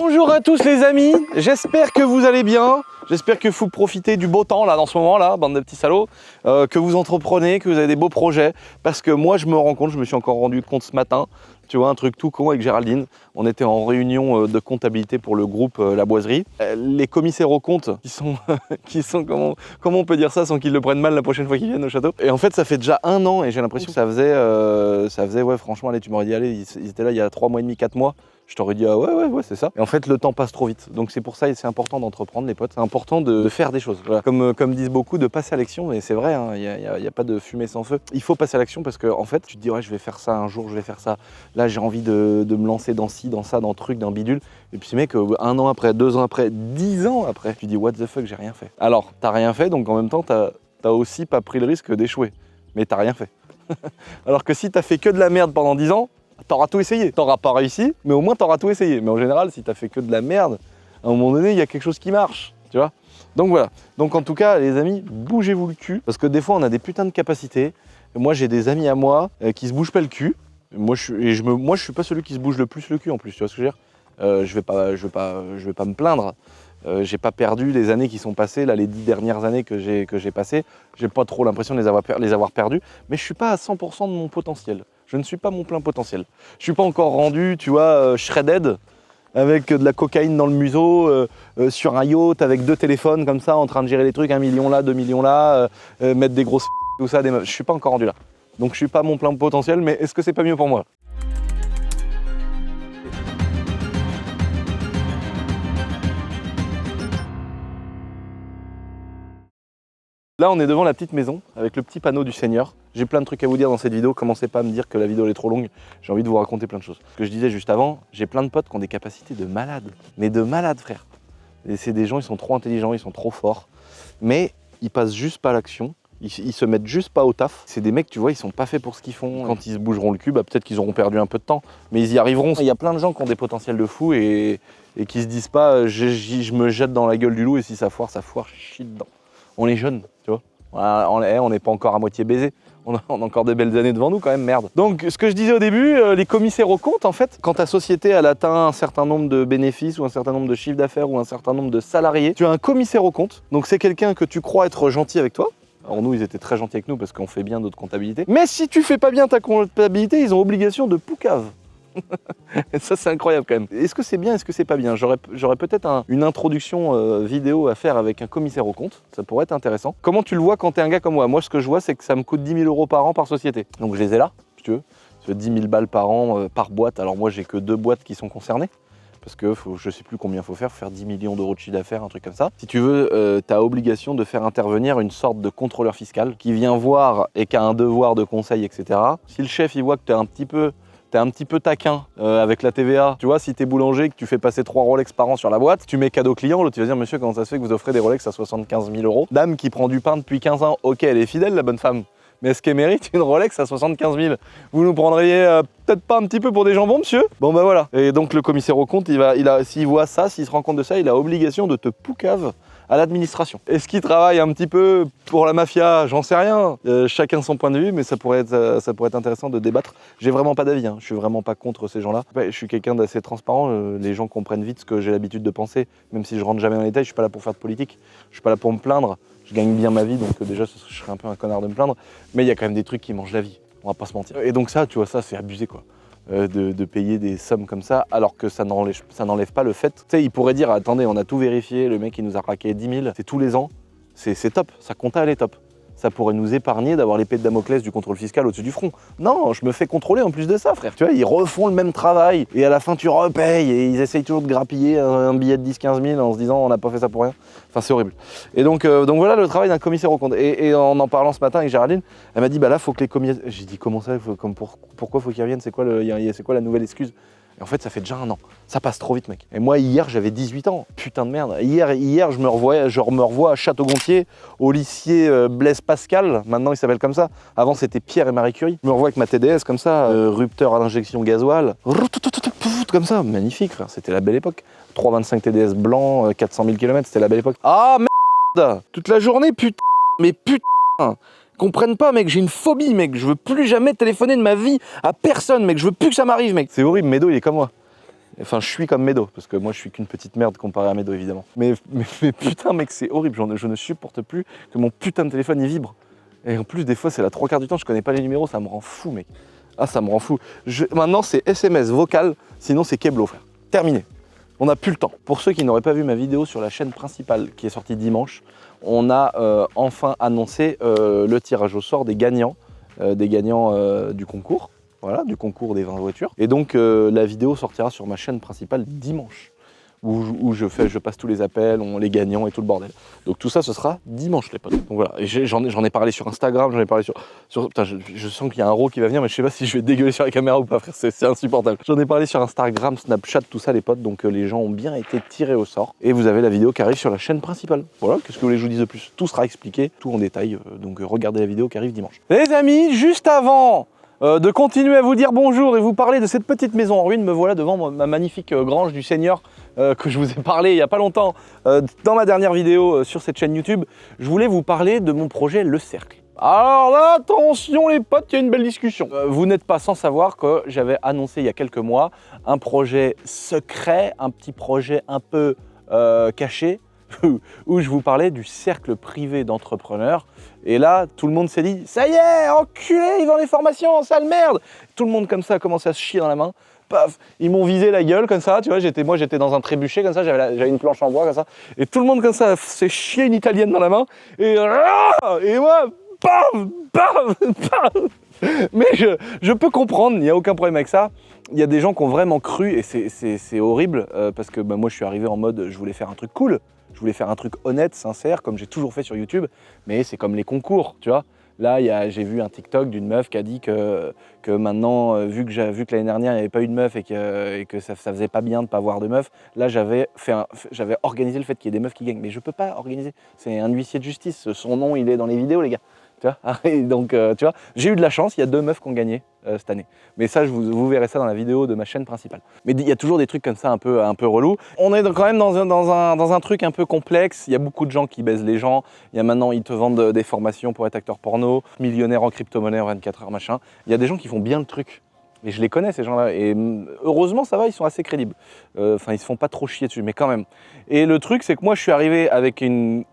Bonjour à tous les amis, j'espère que vous allez bien. J'espère que vous profitez du beau temps là dans ce moment là, bande de petits salauds, que vous entreprenez, que vous avez des beaux projets. Parce que moi je me rends compte, je me suis encore rendu compte ce matin, tu vois, un truc tout con avec Géraldine. On était en réunion de comptabilité pour le groupe La Boiserie. Les commissaires aux comptes qui sont comment on peut dire ça sans qu'ils le prennent mal la prochaine fois qu'ils viennent au château. Et en fait ça fait déjà 1 an et j'ai l'impression que ça faisait ouais franchement, allez tu m'aurais dit allez ils étaient là il y a 3 mois et demi, 4 mois. Je t'aurais dit ah ouais c'est ça. Et en fait le temps passe trop vite. Donc c'est pour ça et c'est important d'entreprendre les potes. C'est important de faire des choses. Voilà. Comme disent beaucoup, de passer à l'action. Et c'est vrai, il n'y a pas de fumée sans feu. Il faut passer à l'action parce que en fait tu te dis ouais je vais faire ça un jour, je vais faire ça. Là j'ai envie de me lancer dans ci, dans ça, dans truc, dans bidule. Et puis mec, 1 an après, 2 ans après, 10 ans après, tu dis what the fuck, j'ai rien fait. Alors t'as rien fait, donc en même temps t'as aussi pas pris le risque d'échouer. Mais t'as rien fait. Alors que si t'as fait que de la merde pendant 10 ans, t'auras tout essayé. T'auras pas réussi, mais au moins t'auras tout essayé. Mais en général, si t'as fait que de la merde, à un moment donné, il y a quelque chose qui marche, tu vois. Donc voilà. Donc en tout cas, les amis, bougez-vous le cul. Parce que des fois, on a des putains de capacités. Et moi, j'ai des amis à moi qui se bougent pas le cul. Moi, je suis pas celui qui se bouge le plus le cul en plus, tu vois ce que je veux dire. Je vais pas me plaindre. J'ai pas perdu les années qui sont passées, là, les 10 dernières années que j'ai passées. J'ai pas trop l'impression de les avoir perdues. Mais je suis pas à 100% de mon potentiel. Je ne suis pas mon plein potentiel. Je suis pas encore rendu, tu vois, shredded, avec de la cocaïne dans le museau, sur un yacht, avec 2 téléphones comme ça, en train de gérer les trucs, 1 million là, 2 millions là, mettre des grosses tout ça, je suis pas encore rendu là. Donc je suis pas mon plein potentiel, mais est-ce que c'est pas mieux pour moi ? Là, on est devant la petite maison avec le petit panneau du Seigneur. J'ai plein de trucs à vous dire dans cette vidéo. Commencez pas à me dire que la vidéo elle est trop longue. J'ai envie de vous raconter plein de choses. Ce que je disais juste avant, j'ai plein de potes qui ont des capacités de malades. Mais de malades, frère. Et c'est des gens, ils sont trop intelligents, ils sont trop forts. Mais ils passent juste pas à l'action. Ils se mettent juste pas au taf. C'est des mecs, tu vois, ils sont pas faits pour ce qu'ils font. Quand ils se bougeront le cul, bah, peut-être qu'ils auront perdu un peu de temps. Mais ils y arriveront. Il y a plein de gens qui ont des potentiels de fou et qui se disent pas je me jette dans la gueule du loup et si ça foire, je chie dedans. On est jeunes, tu vois. On n'est pas encore à moitié baisé. On a encore des belles années devant nous quand même, merde. Donc ce que je disais au début, les commissaires aux comptes, en fait, quand ta société elle atteint un certain nombre de bénéfices ou un certain nombre de chiffres d'affaires ou un certain nombre de salariés, tu as un commissaire aux comptes. Donc c'est quelqu'un que tu crois être gentil avec toi. Alors nous, ils étaient très gentils avec nous parce qu'on fait bien notre comptabilité. Mais si tu fais pas bien ta comptabilité, ils ont obligation de poucave. Et ça c'est incroyable quand même. Est-ce que c'est bien, est-ce que c'est pas bien? J'aurais peut-être une introduction vidéo à faire avec un commissaire aux comptes, ça pourrait être intéressant. Comment tu le vois quand t'es un gars comme moi? Moi ce que je vois c'est que ça me coûte 10 000 € par an par société. Donc je les ai là, si tu veux. Ça fait 10 000 balles par an par boîte. Alors moi j'ai que 2 boîtes qui sont concernées. Parce que je sais plus combien il faut faire 10 millions € de chiffre d'affaires, un truc comme ça. Si tu veux, tu as obligation de faire intervenir une sorte de contrôleur fiscal qui vient voir et qui a un devoir de conseil, etc. Si le chef il voit que t'es un petit peu taquin avec la TVA. Tu vois, si t'es boulanger et que tu fais passer 3 Rolex par an sur la boîte, tu mets cadeau client, l'autre tu vas dire monsieur comment ça se fait que vous offrez des Rolex à 75 000 €? Dame qui prend du pain depuis 15 ans, ok elle est fidèle la bonne femme, mais est-ce qu'elle mérite une Rolex à 75 000? Vous nous prendriez peut-être pas un petit peu pour des jambons monsieur? Bon bah voilà. Et donc le commissaire aux comptes, s'il voit ça, s'il se rend compte de ça, il a obligation de te poucave à l'administration. Est-ce qu'il travaille un petit peu pour la mafia? J'en sais rien. Chacun son point de vue, mais ça pourrait être intéressant de débattre. J'ai vraiment pas d'avis, hein. Je suis vraiment pas contre ces gens-là. Ouais, je suis quelqu'un d'assez transparent. Les gens comprennent vite ce que j'ai l'habitude de penser, même si je rentre jamais dans les détails. Je suis pas là pour faire de politique. Je suis pas là pour me plaindre. Je gagne bien ma vie, donc déjà, je serais un peu un connard de me plaindre. Mais il y a quand même des trucs qui mangent la vie. On va pas se mentir. Et donc ça, tu vois, ça, c'est abusé, quoi. De payer des sommes comme ça, alors que ça n'enlève pas le fait. Tu sais, il pourrait dire, attendez, on a tout vérifié, le mec il nous a raqué 10 000, c'est tous les ans, c'est top, sa compta elle est top. Ça pourrait nous épargner d'avoir l'épée de Damoclès du contrôle fiscal au-dessus du front. Non, je me fais contrôler en plus de ça, frère. Tu vois, ils refont le même travail, et à la fin tu repayes, et ils essayent toujours de grappiller un billet de 10-15 000 en se disant on n'a pas fait ça pour rien. Enfin, c'est horrible. Et donc voilà le travail d'un commissaire aux comptes. Et en parlant ce matin avec Géraldine, elle m'a dit, bah là, faut que les commissaires... J'ai dit, comment ça, pourquoi faut qu'ils reviennent? C'est quoi la nouvelle excuse? Et en fait, ça fait déjà 1 an. Ça passe trop vite, mec. Et moi, hier, j'avais 18 ans. Putain de merde. Hier, je me revois à Château-Gontier, au lycée Blaise Pascal. Maintenant, il s'appelle comme ça. Avant, c'était Pierre et Marie Curie. Je me revois avec ma TDS comme ça, rupteur à l'injection gasoil. Comme ça. Magnifique, frère. C'était la belle époque. 325 TDS blanc, 400 000 km, c'était la belle époque. Ah, merde! Toute la journée, putain. Mais putain. Comprennent pas, mec, j'ai une phobie, mec. Je veux plus jamais téléphoner de ma vie à personne, mec. Je veux plus que ça m'arrive, mec. C'est horrible, Médo, il est comme moi. Enfin, je suis comme Medo, parce que moi, je suis qu'une petite merde comparé à Medo, évidemment. Mais putain, mec, c'est horrible. Je ne supporte plus que mon putain de téléphone, il vibre. Et en plus, des fois, c'est la 3/4 du temps, je connais pas les numéros, ça me rend fou, mec. Ah, ça me rend fou. Maintenant, c'est SMS vocal, sinon c'est Keblo, frère. Terminé. On n'a plus le temps. Pour ceux qui n'auraient pas vu ma vidéo sur la chaîne principale qui est sortie dimanche, on a enfin annoncé le tirage au sort des gagnants du concours. Voilà, du concours des 20 voitures. Et donc, la vidéo sortira sur ma chaîne principale dimanche. Où je passe tous les appels, les gagnants et tout le bordel. Donc tout ça, ce sera dimanche, les potes. Donc voilà, et j'en ai parlé sur Instagram, j'en ai parlé sur putain, je sens qu'il y a un ro qui va venir, mais je sais pas si je vais dégueuler sur la caméra ou pas, frère, c'est insupportable. J'en ai parlé sur Instagram, Snapchat, tout ça, les potes, donc les gens ont bien été tirés au sort. Et vous avez la vidéo qui arrive sur la chaîne principale. Voilà, qu'est-ce que vous voulez que je vous dise de plus? Tout sera expliqué, tout en détail, donc regardez la vidéo qui arrive dimanche. Les amis, juste avant de continuer à vous dire bonjour et vous parler de cette petite maison en ruine, me voilà devant ma magnifique grange du Seigneur que je vous ai parlé il n'y a pas longtemps dans ma dernière vidéo sur cette chaîne YouTube. Je voulais vous parler de mon projet Le Cercle. Alors là, attention les potes, il y a une belle discussion. Vous n'êtes pas sans savoir que j'avais annoncé il y a quelques mois un projet secret, un petit projet un peu caché, où je vous parlais du cercle privé d'entrepreneurs. Et là, tout le monde s'est dit « Ça y est, enculé, ils vendent les formations, sale merde !» Tout le monde comme ça a commencé à se chier dans la main. Paf, ils m'ont visé la gueule comme ça, tu vois, moi j'étais dans un trébuchet comme ça, j'avais une planche en bois comme ça. Et tout le monde comme ça s'est chié une italienne dans la main. Et moi, bam, bam, bam. Mais je peux comprendre, il n'y a aucun problème avec ça. Il y a des gens qui ont vraiment cru, et c'est horrible, parce que moi je suis arrivé en mode, je voulais faire un truc cool. Je voulais faire un truc honnête, sincère, comme j'ai toujours fait sur YouTube, mais c'est comme les concours, tu vois. Là, j'ai vu un TikTok d'une meuf qui a dit que maintenant, vu que l'année dernière, il n'y avait pas eu de meuf et que ça faisait pas bien de ne pas avoir de meuf, là, j'avais organisé le fait qu'il y ait des meufs qui gagnent. Mais je peux pas organiser, c'est un huissier de justice, son nom, il est dans les vidéos, les gars. Tu vois. Et donc, tu vois, j'ai eu de la chance, il y a 2 meufs qui ont gagné cette année. Mais ça, vous verrez ça dans la vidéo de ma chaîne principale. Mais il y a toujours des trucs comme ça un peu relous. On est quand même dans un truc un peu complexe. Il y a beaucoup de gens qui baisent les gens. Il y a maintenant, ils te vendent des formations pour être acteur porno, millionnaire en crypto-monnaie en 24 heures, machin. Il y a des gens qui font bien le truc. Et je les connais, ces gens-là. Et heureusement, ça va, ils sont assez crédibles. Enfin, ils se font pas trop chier dessus, mais quand même. Et le truc, c'est que moi, je suis arrivé avec une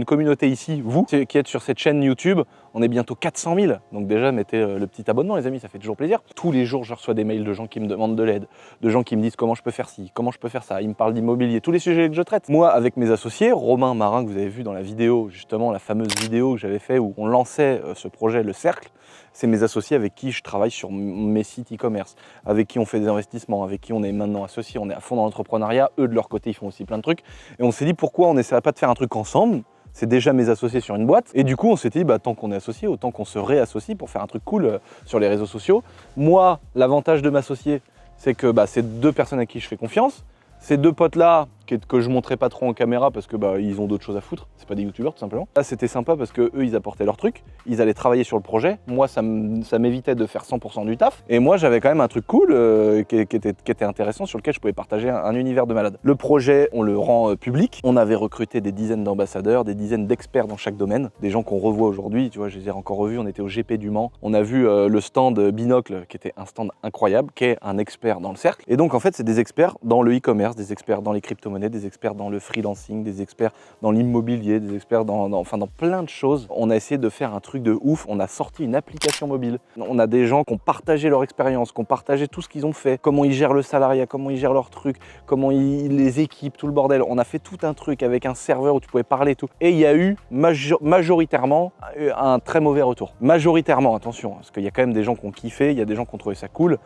communauté ici, vous, qui êtes sur cette chaîne YouTube. On est bientôt 400 000. Donc déjà, mettez le petit abonnement, les amis, ça fait toujours plaisir. Tous les jours, je reçois des mails de gens qui me demandent de l'aide, de gens qui me disent comment je peux faire ci, comment je peux faire ça. Ils me parlent d'immobilier, tous les sujets que je traite. Moi, avec mes associés, Romain, Marin, que vous avez vu dans la vidéo, justement, la fameuse vidéo que j'avais fait où on lançait ce projet, Le Cercle, c'est mes associés avec qui je travaille sur mes sites e-commerce, avec qui on fait des investissements, avec qui on est maintenant associés, on est à fond dans l'entrepreneuriat. Eux, de leur côté, ils font aussi plein de trucs. Et on s'est dit, pourquoi on n'essaierait pas de faire un truc ensemble? C'est déjà mes associés sur une boîte. Et du coup, on s'était dit, bah, tant qu'on est associés, autant qu'on se réassocie pour faire un truc cool sur les réseaux sociaux. Moi, l'avantage de m'associer, c'est que c'est 2 personnes à qui je fais confiance. Ces 2 potes-là, que je montrais pas trop en caméra parce que ils ont d'autres choses à foutre, c'est pas des youtubeurs tout simplement. Là c'était sympa parce que eux ils apportaient leur truc, ils allaient travailler sur le projet, moi ça m'évitait de faire 100% du taf, et moi j'avais quand même un truc cool qui était intéressant, sur lequel je pouvais partager un univers de malade. Le projet on le rend public, on avait recruté des dizaines d'ambassadeurs, des dizaines d'experts dans chaque domaine, des gens qu'on revoit aujourd'hui, tu vois, je les ai encore revus, on était au GP du Mans, on a vu le stand Binocle qui était un stand incroyable, qui est un expert dans le cercle, et donc en fait c'est des experts dans le e-commerce, des experts dans les crypto-monnaies, des experts dans le freelancing, des experts dans l'immobilier, des experts dans plein de choses. On a essayé de faire un truc de ouf, on a sorti une application mobile. On a des gens qui ont partagé leur expérience, qui ont partagé tout ce qu'ils ont fait, comment ils gèrent le salariat, comment ils gèrent leurs trucs, comment ils les équipent, tout le bordel. On a fait tout un truc avec un serveur où tu pouvais parler et tout. Et il y a eu majoritairement un très mauvais retour. Majoritairement, attention, parce qu'il y a quand même des gens qui ont kiffé, il y a des gens qui ont trouvé ça cool.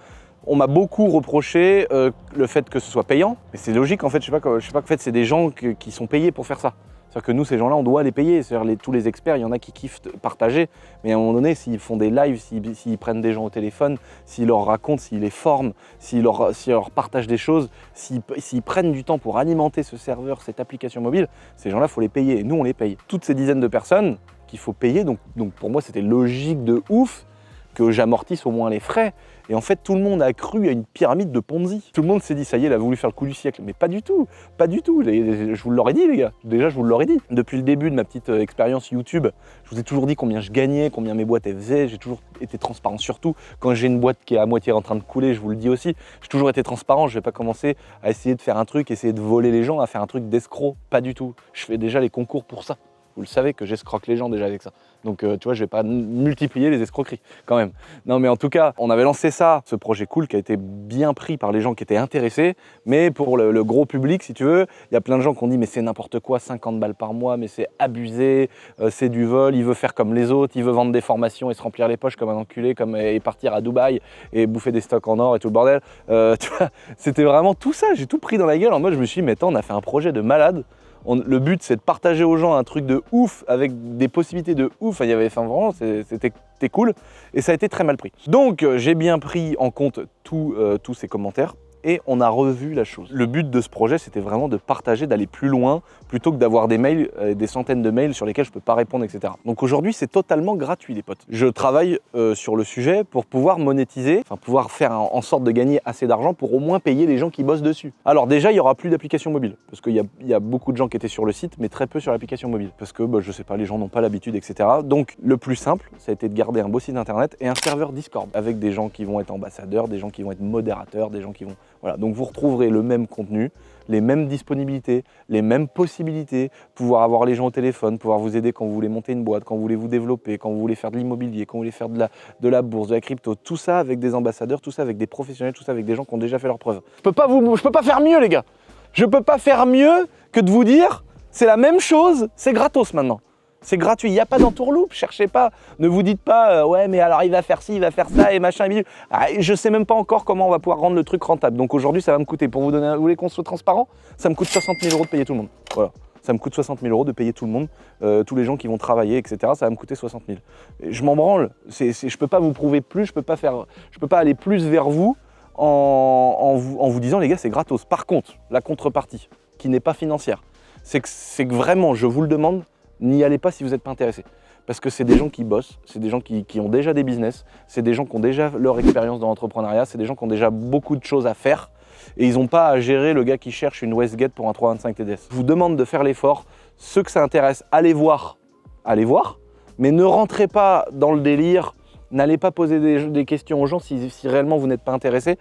On m'a beaucoup reproché le fait que ce soit payant, mais c'est logique en fait, je sais pas qu'en fait c'est des gens qui sont payés pour faire ça. C'est-à-dire que nous, ces gens-là, on doit les payer. C'est-à-dire tous les experts, il y en a qui kiffent partager, mais à un moment donné, s'ils font des lives, s'ils prennent des gens au téléphone, s'ils leur racontent, s'ils les forment, s'ils leur partagent des choses, s'ils prennent du temps pour alimenter ce serveur, cette application mobile, ces gens-là, il faut les payer. Et nous, on les paye. Toutes ces dizaines de personnes qu'il faut payer, donc pour moi, c'était logique de ouf que j'amortisse au moins les frais Et en fait, tout le monde a cru à une pyramide de Ponzi. Tout le monde s'est dit, ça y est, il a voulu faire le coup du siècle. Mais pas du tout, pas du tout. Je vous l'aurais dit, les gars. Déjà, je vous l'aurais dit. Depuis le début de ma petite expérience YouTube, je vous ai toujours dit combien je gagnais, combien mes boîtes elles faisaient. J'ai toujours été transparent, surtout quand j'ai une boîte qui est à moitié en train de couler, je vous le dis aussi. J'ai toujours été transparent. Je vais pas commencer à essayer de faire un truc, essayer de voler les gens, à faire un truc d'escroc. Pas du tout. Je fais déjà les concours pour ça. Vous le savez que j'escroque les gens déjà avec ça. Donc tu vois, je vais pas multiplier les escroqueries quand même. Non mais en tout cas, on avait lancé ça, ce projet cool qui a été bien pris par les gens qui étaient intéressés. Mais pour le gros public, si tu veux, il y a plein de gens qui ont dit mais c'est n'importe quoi, 50 balles par mois, mais c'est abusé, c'est du vol, il veut faire comme les autres, il veut vendre des formations et se remplir les poches comme un enculé, et partir à Dubaï et bouffer des stocks en or et tout le bordel. Tu vois, c'était vraiment tout ça, j'ai tout pris dans la gueule en mode je me suis dit mais attends, on a fait un projet de malade. Le but, c'est de partager aux gens un truc de ouf, avec des possibilités de ouf. Vraiment, c'était cool. Et ça a été très mal pris. Donc, j'ai bien pris en compte tous ces commentaires. Et on a revu la chose. Le but de ce projet, c'était vraiment de partager, d'aller plus loin, plutôt que d'avoir des mails, des centaines de mails sur lesquels je ne peux pas répondre, etc. Donc aujourd'hui, c'est totalement gratuit, les potes. Je travaille sur le sujet pour pouvoir monétiser, enfin pouvoir faire en sorte de gagner assez d'argent pour au moins payer les gens qui bossent dessus. Alors déjà, il n'y aura plus d'application mobile, parce qu'il y a beaucoup de gens qui étaient sur le site, mais très peu sur l'application mobile, parce que je sais pas, les gens n'ont pas l'habitude, etc. Donc le plus simple, ça a été de garder un beau site internet et un serveur Discord, avec des gens qui vont être ambassadeurs, des gens qui vont être modérateurs, des gens qui vont... Voilà, donc vous retrouverez le même contenu, les mêmes disponibilités, les mêmes possibilités, pouvoir avoir les gens au téléphone, pouvoir vous aider quand vous voulez monter une boîte, quand vous voulez vous développer, quand vous voulez faire de l'immobilier, quand vous voulez faire de la bourse, de la crypto, tout ça avec des ambassadeurs, tout ça avec des professionnels, tout ça avec des gens qui ont déjà fait leurs preuves. Je peux pas faire mieux, les gars. Je peux pas faire mieux que de vous dire, c'est la même chose, c'est gratos maintenant. C'est gratuit, il n'y a pas d'entourloupe, cherchez pas. Ne vous dites pas, ouais, mais alors il va faire ci, il va faire ça et machin. Je ne sais même pas encore comment on va pouvoir rendre le truc rentable. Donc aujourd'hui, ça va me coûter, pour vous donner, vous voulez qu'on soit transparent, ça me coûte 60 000 € de payer tout le monde. Voilà. Ça me coûte 60 000 € de payer tout le monde, tous les gens qui vont travailler, etc. Ça va me coûter 60 000. Je m'en branle. Je ne peux pas vous prouver plus, je peux pas aller plus vers vous en vous disant, les gars, c'est gratos. Par contre, la contrepartie, qui n'est pas financière, c'est que vraiment, je vous le demande, n'y allez pas si vous n'êtes pas intéressé. Parce que c'est des gens qui bossent, c'est des gens qui ont déjà des business, c'est des gens qui ont déjà leur expérience dans l'entrepreneuriat, c'est des gens qui ont déjà beaucoup de choses à faire et ils n'ont pas à gérer le gars qui cherche une Westgate pour un 325 TDS. Je vous demande de faire l'effort. Ceux que ça intéresse, allez voir, mais ne rentrez pas dans le délire. N'allez pas poser des questions aux gens si réellement vous n'êtes pas intéressé.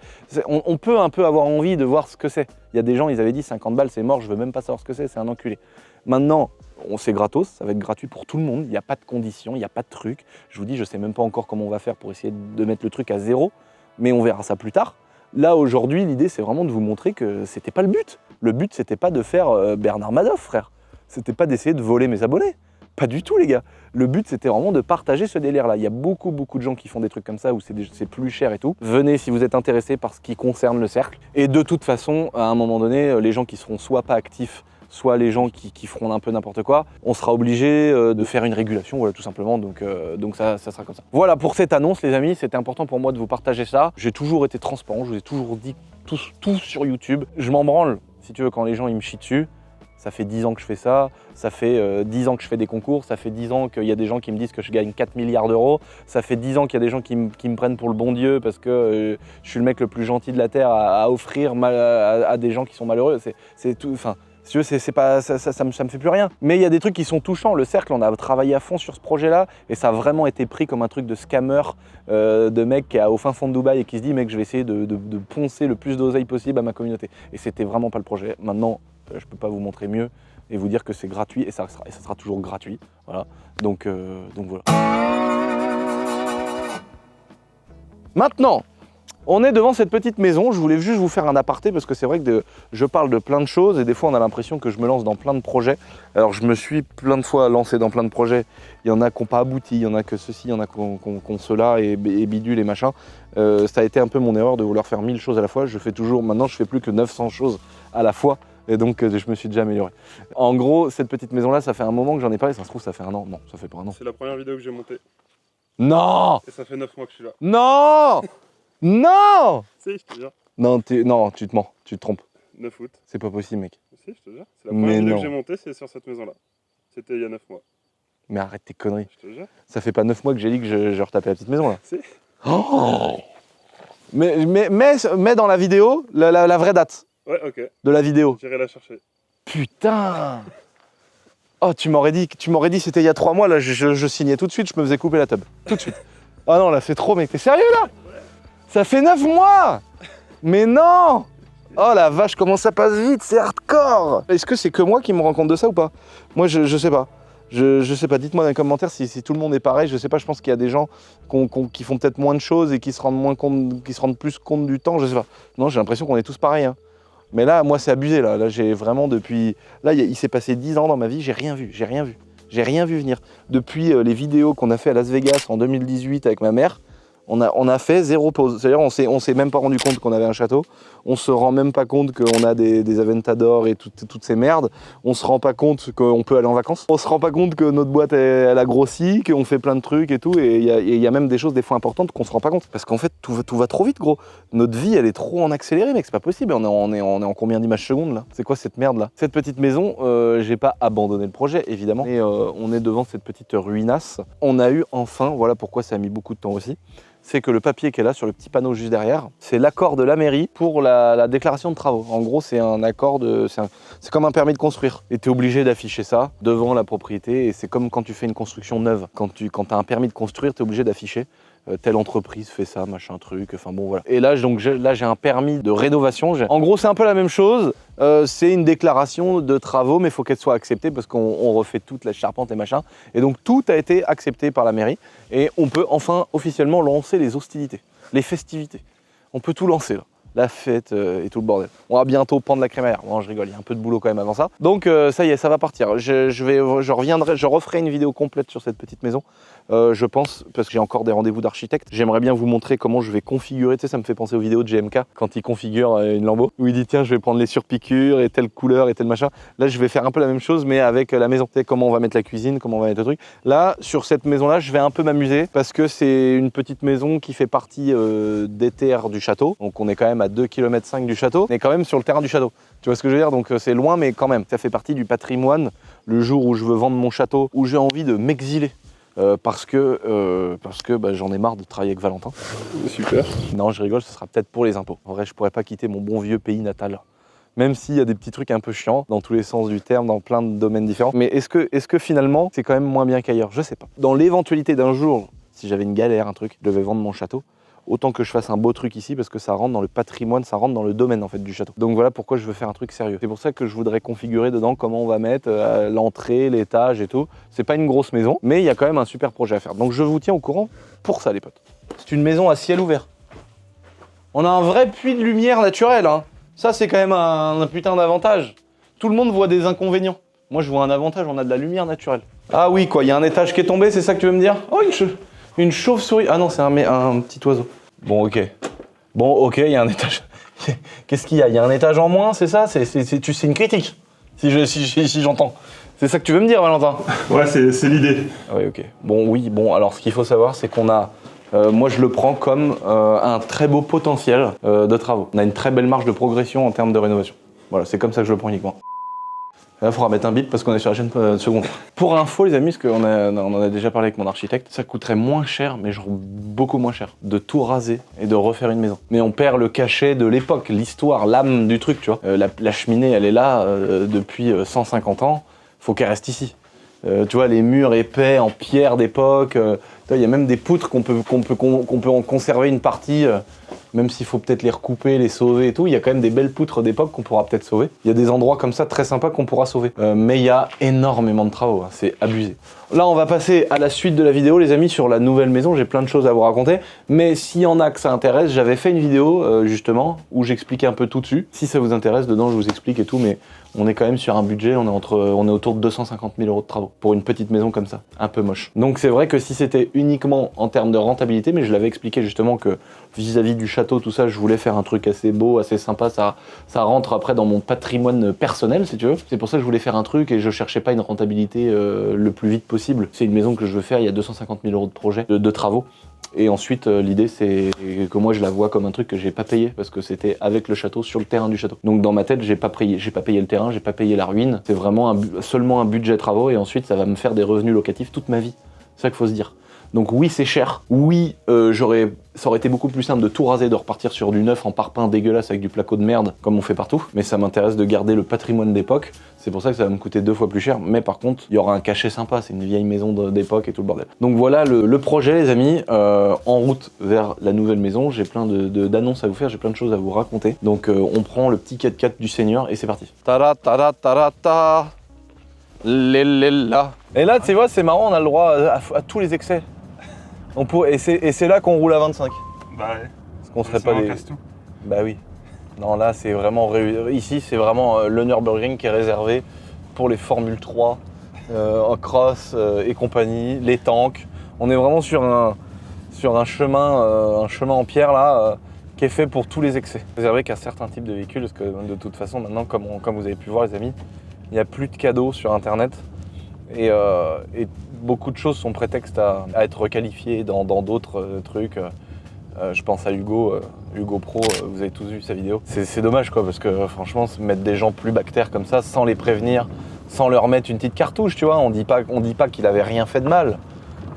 On peut un peu avoir envie de voir ce que c'est. Il y a des gens, ils avaient dit 50 balles, c'est mort, je veux même pas savoir ce que c'est un enculé. Maintenant, c'est gratos, ça va être gratuit pour tout le monde, il n'y a pas de conditions, il n'y a pas de truc. Je vous dis, je ne sais même pas encore comment on va faire pour essayer de mettre le truc à zéro, mais on verra ça plus tard. Là, aujourd'hui, l'idée, c'est vraiment de vous montrer que c'était pas le but. Le but, c'était pas de faire Bernard Madoff, frère. C'était pas d'essayer de voler mes abonnés. Pas du tout, les gars. Le but, c'était vraiment de partager ce délire-là. Il y a beaucoup de gens qui font des trucs comme ça où c'est plus cher et tout. Venez si vous êtes intéressé par ce qui concerne le cercle. Et de toute façon, à un moment donné, les gens qui seront soit pas actifs, soit les gens qui feront un peu n'importe quoi, on sera obligé de faire une régulation, voilà, tout simplement, donc ça sera comme ça. Voilà pour cette annonce, les amis, c'était important pour moi de vous partager ça. J'ai toujours été transparent, je vous ai toujours dit tout sur YouTube. Je m'en branle, si tu veux, quand les gens ils me chient dessus. Ça fait 10 ans que je fais ça, ça fait 10 ans que je fais des concours, ça fait 10 ans qu'il y a des gens qui me disent que je gagne 4 milliards d'euros, ça fait 10 ans qu'il y a des gens qui me prennent pour le bon Dieu parce que je suis le mec le plus gentil de la Terre à offrir à des gens qui sont malheureux. C'est tout, enfin, si tu veux, ça me fait plus rien. Mais il y a des trucs qui sont touchants. Le cercle, on a travaillé à fond sur ce projet-là et ça a vraiment été pris comme un truc de scammer, de mec qui est au fin fond de Dubaï et qui se dit, mec, je vais essayer de poncer le plus d'oseille possible à ma communauté. Et c'était vraiment pas le projet. Maintenant, je peux pas vous montrer mieux et vous dire que c'est gratuit et ça sera toujours gratuit. Voilà. Donc voilà. Maintenant, on est devant cette petite maison. Je voulais juste vous faire un aparté parce que c'est vrai que je parle de plein de choses et des fois on a l'impression que je me lance dans plein de projets. Alors je me suis plein de fois lancé dans plein de projets. Il y en a qui n'ont pas abouti, il y en a que ceci, il y en a qui ont cela et bidule et machin. Ça a été un peu mon erreur de vouloir faire 1000 choses à la fois. Maintenant je fais plus que 900 choses à la fois. Et donc je me suis déjà amélioré. En gros, cette petite maison là, ça fait un moment que j'en ai parlé, ça se trouve ça fait un an. Non, ça fait pas un an. C'est la première vidéo que j'ai montée. Non. Et ça fait 9 mois que je suis là. Non. Non. Si, je te jure. Non, tu te mens, tu te trompes. 9 août. C'est pas possible, mec. Si, je te jure. C'est la première vidéo que j'ai montée, c'est sur cette maison là. C'était il y a 9 mois. Mais arrête tes conneries. Je te jure. Ça fait pas 9 mois que j'ai dit que je retapais la petite maison là. Si. Oh. mets dans la vidéo la vraie date Ouais, ok. de la vidéo. J'irai la chercher. Putain. Oh, tu m'aurais dit c'était il y a 3 mois, là, je signais tout de suite, je me faisais couper la tub. Tout de suite. Ah non, là, c'est trop, mec, t'es sérieux, là? Ça fait 9 mois. Mais non. Oh la vache, comment ça passe vite, c'est hardcore. Est-ce que c'est que moi qui me rends compte de ça ou pas? Moi, je sais pas. Je sais pas, dites-moi dans les commentaires si tout le monde est pareil. Je sais pas, je pense qu'il y a des gens qui font peut-être moins de choses et qui se rendent plus compte du temps, je sais pas. Non, j'ai l'impression qu'on est tous pareils, hein. Mais là, moi, c'est abusé, là. Là, j'ai vraiment depuis... Là, il s'est passé 10 ans dans ma vie, j'ai rien vu. J'ai rien vu venir. Depuis les vidéos qu'on a fait à Las Vegas en 2018 avec ma mère, on a fait 0 pause. C'est-à-dire, on s'est même pas rendu compte qu'on avait un château. On se rend même pas compte qu'on a des Aventador et toutes ces merdes. On se rend pas compte qu'on peut aller en vacances. On se rend pas compte que notre boîte, elle a grossi, qu'on fait plein de trucs et tout. Et il y a même des choses des fois importantes qu'on se rend pas compte. Parce qu'en fait, tout va trop vite, gros. Notre vie, elle est trop en accéléré, mec. C'est pas possible. On est en combien d'images secondes, là? C'est quoi cette merde, là? Cette petite maison, j'ai pas abandonné le projet, évidemment. Mais on est devant cette petite ruinasse. On a eu enfin, voilà pourquoi ça a mis beaucoup de temps aussi, c'est que le papier qui est là sur le petit panneau juste derrière, c'est l'accord de la mairie pour la déclaration de travaux. En gros, c'est un accord c'est comme un permis de construire. Et tu es obligé d'afficher ça devant la propriété. Et c'est comme quand tu fais une construction neuve. Quand tu as un permis de construire, tu es obligé d'afficher. Telle entreprise fait ça, machin truc, enfin bon voilà. Et là, j'ai un permis de rénovation. En gros, c'est un peu la même chose. C'est une déclaration de travaux, mais il faut qu'elle soit acceptée parce qu'on refait toute la charpente et machin. Et donc tout a été accepté par la mairie. Et on peut enfin officiellement lancer les hostilités, les festivités. On peut tout lancer là. La fête et tout le bordel. On va bientôt pendre la crémaillère. Bon, je rigole, il y a un peu de boulot quand même avant ça. Donc ça y est, ça va partir. Je referai une vidéo complète sur cette petite maison. Je pense, parce que j'ai encore des rendez-vous d'architecte. J'aimerais bien vous montrer comment je vais configurer. Tu sais, ça me fait penser aux vidéos de GMK quand il configure une Lambo, où il dit tiens, je vais prendre les surpiqûres et telle couleur et tel machin. Là, je vais faire un peu la même chose, mais avec la maison. Tu sais, comment on va mettre la cuisine, comment on va mettre le truc. Là, sur cette maison-là, je vais un peu m'amuser parce que c'est une petite maison qui fait partie des terres du château. Donc on est quand même à 2,5 km du château, mais quand même sur le terrain du château. Tu vois ce que je veux dire? Donc c'est loin, mais quand même. Ça fait partie du patrimoine. Le jour où je veux vendre mon château, où j'ai envie de m'exiler, parce que j'en ai marre de travailler avec Valentin. Super. Non, je rigole, ce sera peut-être pour les impôts. En vrai, je pourrais pas quitter mon bon vieux pays natal. Même s'il y a des petits trucs un peu chiants, dans tous les sens du terme, dans plein de domaines différents. Mais est-ce que finalement, c'est quand même moins bien qu'ailleurs? Je sais pas. Dans l'éventualité d'un jour, si j'avais une galère, un truc, je devais vendre mon château, autant que je fasse un beau truc ici parce que ça rentre dans le patrimoine, ça rentre dans le domaine en fait du château. Donc voilà pourquoi je veux faire un truc sérieux. C'est pour ça que je voudrais configurer dedans comment on va mettre l'entrée, l'étage et tout. C'est pas une grosse maison, mais il y a quand même un super projet à faire. Donc je vous tiens au courant pour ça les potes. C'est une maison à ciel ouvert. On a un vrai puits de lumière naturelle, hein. Ça c'est quand même un putain d'avantage. Tout le monde voit des inconvénients. Moi je vois un avantage, on a de la lumière naturelle. Ah oui quoi, il y a un étage qui est tombé, c'est ça que tu veux me dire? Oh une chauve-souris. Ah non, c'est un petit oiseau. Bon, ok. Il y a un étage. Qu'est-ce qu'il y a? Il y a un étage en moins, c'est ça? C'est une critique, si j'entends. C'est ça que tu veux me dire, Valentin? Ouais, c'est l'idée. Ah oui, ok. Bon, alors ce qu'il faut savoir, c'est qu'on a... moi, je le prends comme un très beau potentiel de travaux. On a une très belle marge de progression en termes de rénovation. Voilà, c'est comme ça que je le prends uniquement. Là, il faudra mettre un bip parce qu'on est sur la chaîne secondaire. Pour info, les amis, parce qu'on en a déjà parlé avec mon architecte, ça coûterait moins cher, mais genre beaucoup moins cher, de tout raser et de refaire une maison. Mais on perd le cachet de l'époque, l'histoire, l'âme du truc, tu vois. La cheminée, elle est là depuis 150 ans, faut qu'elle reste ici. Tu vois, les murs épais en pierre d'époque, il y a même des poutres qu'on peut en conserver une partie, même s'il faut peut-être les recouper, les sauver et tout. Il y a quand même des belles poutres d'époque qu'on pourra peut-être sauver. Il y a des endroits comme ça très sympas qu'on pourra sauver. Mais il y a énormément de travaux, hein, c'est abusé. Là, on va passer à la suite de la vidéo, les amis, sur la nouvelle maison. J'ai plein de choses à vous raconter. Mais s'il y en a que ça intéresse, j'avais fait une vidéo, justement, où j'expliquais un peu tout dessus. Si ça vous intéresse, dedans, je vous explique et tout, mais on est quand même sur un budget, on est autour de 250 000 € de travaux pour une petite maison comme ça, un peu moche. Donc c'est vrai que si c'était uniquement en termes de rentabilité, mais je l'avais expliqué justement que vis-à-vis du château, tout ça, je voulais faire un truc assez beau, assez sympa, ça rentre après dans mon patrimoine personnel, si tu veux. C'est pour ça que je voulais faire un truc et je cherchais pas une rentabilité le plus vite possible. C'est une maison que je veux faire, il y a 250 000 € de projet, de travaux. Et ensuite, l'idée, c'est que moi, je la vois comme un truc que j'ai pas payé parce que c'était avec le château, sur le terrain du château. Donc, dans ma tête, j'ai pas payé le terrain, j'ai pas payé la ruine. C'est vraiment seulement un budget travaux et ensuite, ça va me faire des revenus locatifs toute ma vie. C'est ça qu'il faut se dire. Donc oui, c'est cher. Oui, ça aurait été beaucoup plus simple de tout raser, de repartir sur du neuf en parpaing dégueulasse avec du placo de merde, comme on fait partout. Mais ça m'intéresse de garder le patrimoine d'époque. C'est pour ça que ça va me coûter 2 fois plus cher. Mais par contre, il y aura un cachet sympa. C'est une vieille maison d'époque et tout le bordel. Donc voilà le projet, les amis. En route vers la nouvelle maison. J'ai plein d'annonces à vous faire. J'ai plein de choses à vous raconter. Donc on prend le petit 4x4 du Seigneur et c'est parti. Tada, tada, tada, tada. Léléla. Et là, tu vois, c'est marrant, on a le droit à tous les excès. Et c'est là qu'on roule à 25. Bah ouais. Parce qu'on serait pas des... casse tout. Bah oui. Non, là, c'est vraiment... Ici, c'est vraiment le Nürburgring qui est réservé pour les Formule 3, en cross et compagnie, les tanks. On est vraiment sur un chemin en pierre, là, qui est fait pour tous les excès. Réservé qu'à certains types de véhicules, parce que de toute façon, maintenant, comme vous avez pu voir, les amis, il n'y a plus de cadeaux sur Internet. Et beaucoup de choses sont prétexte à être requalifiées dans d'autres trucs. Je pense à Hugo Pro, vous avez tous vu sa vidéo. C'est dommage quoi, parce que franchement, mettre des gens plus bactères comme ça, sans les prévenir, sans leur mettre une petite cartouche, tu vois, on dit pas qu'il avait rien fait de mal.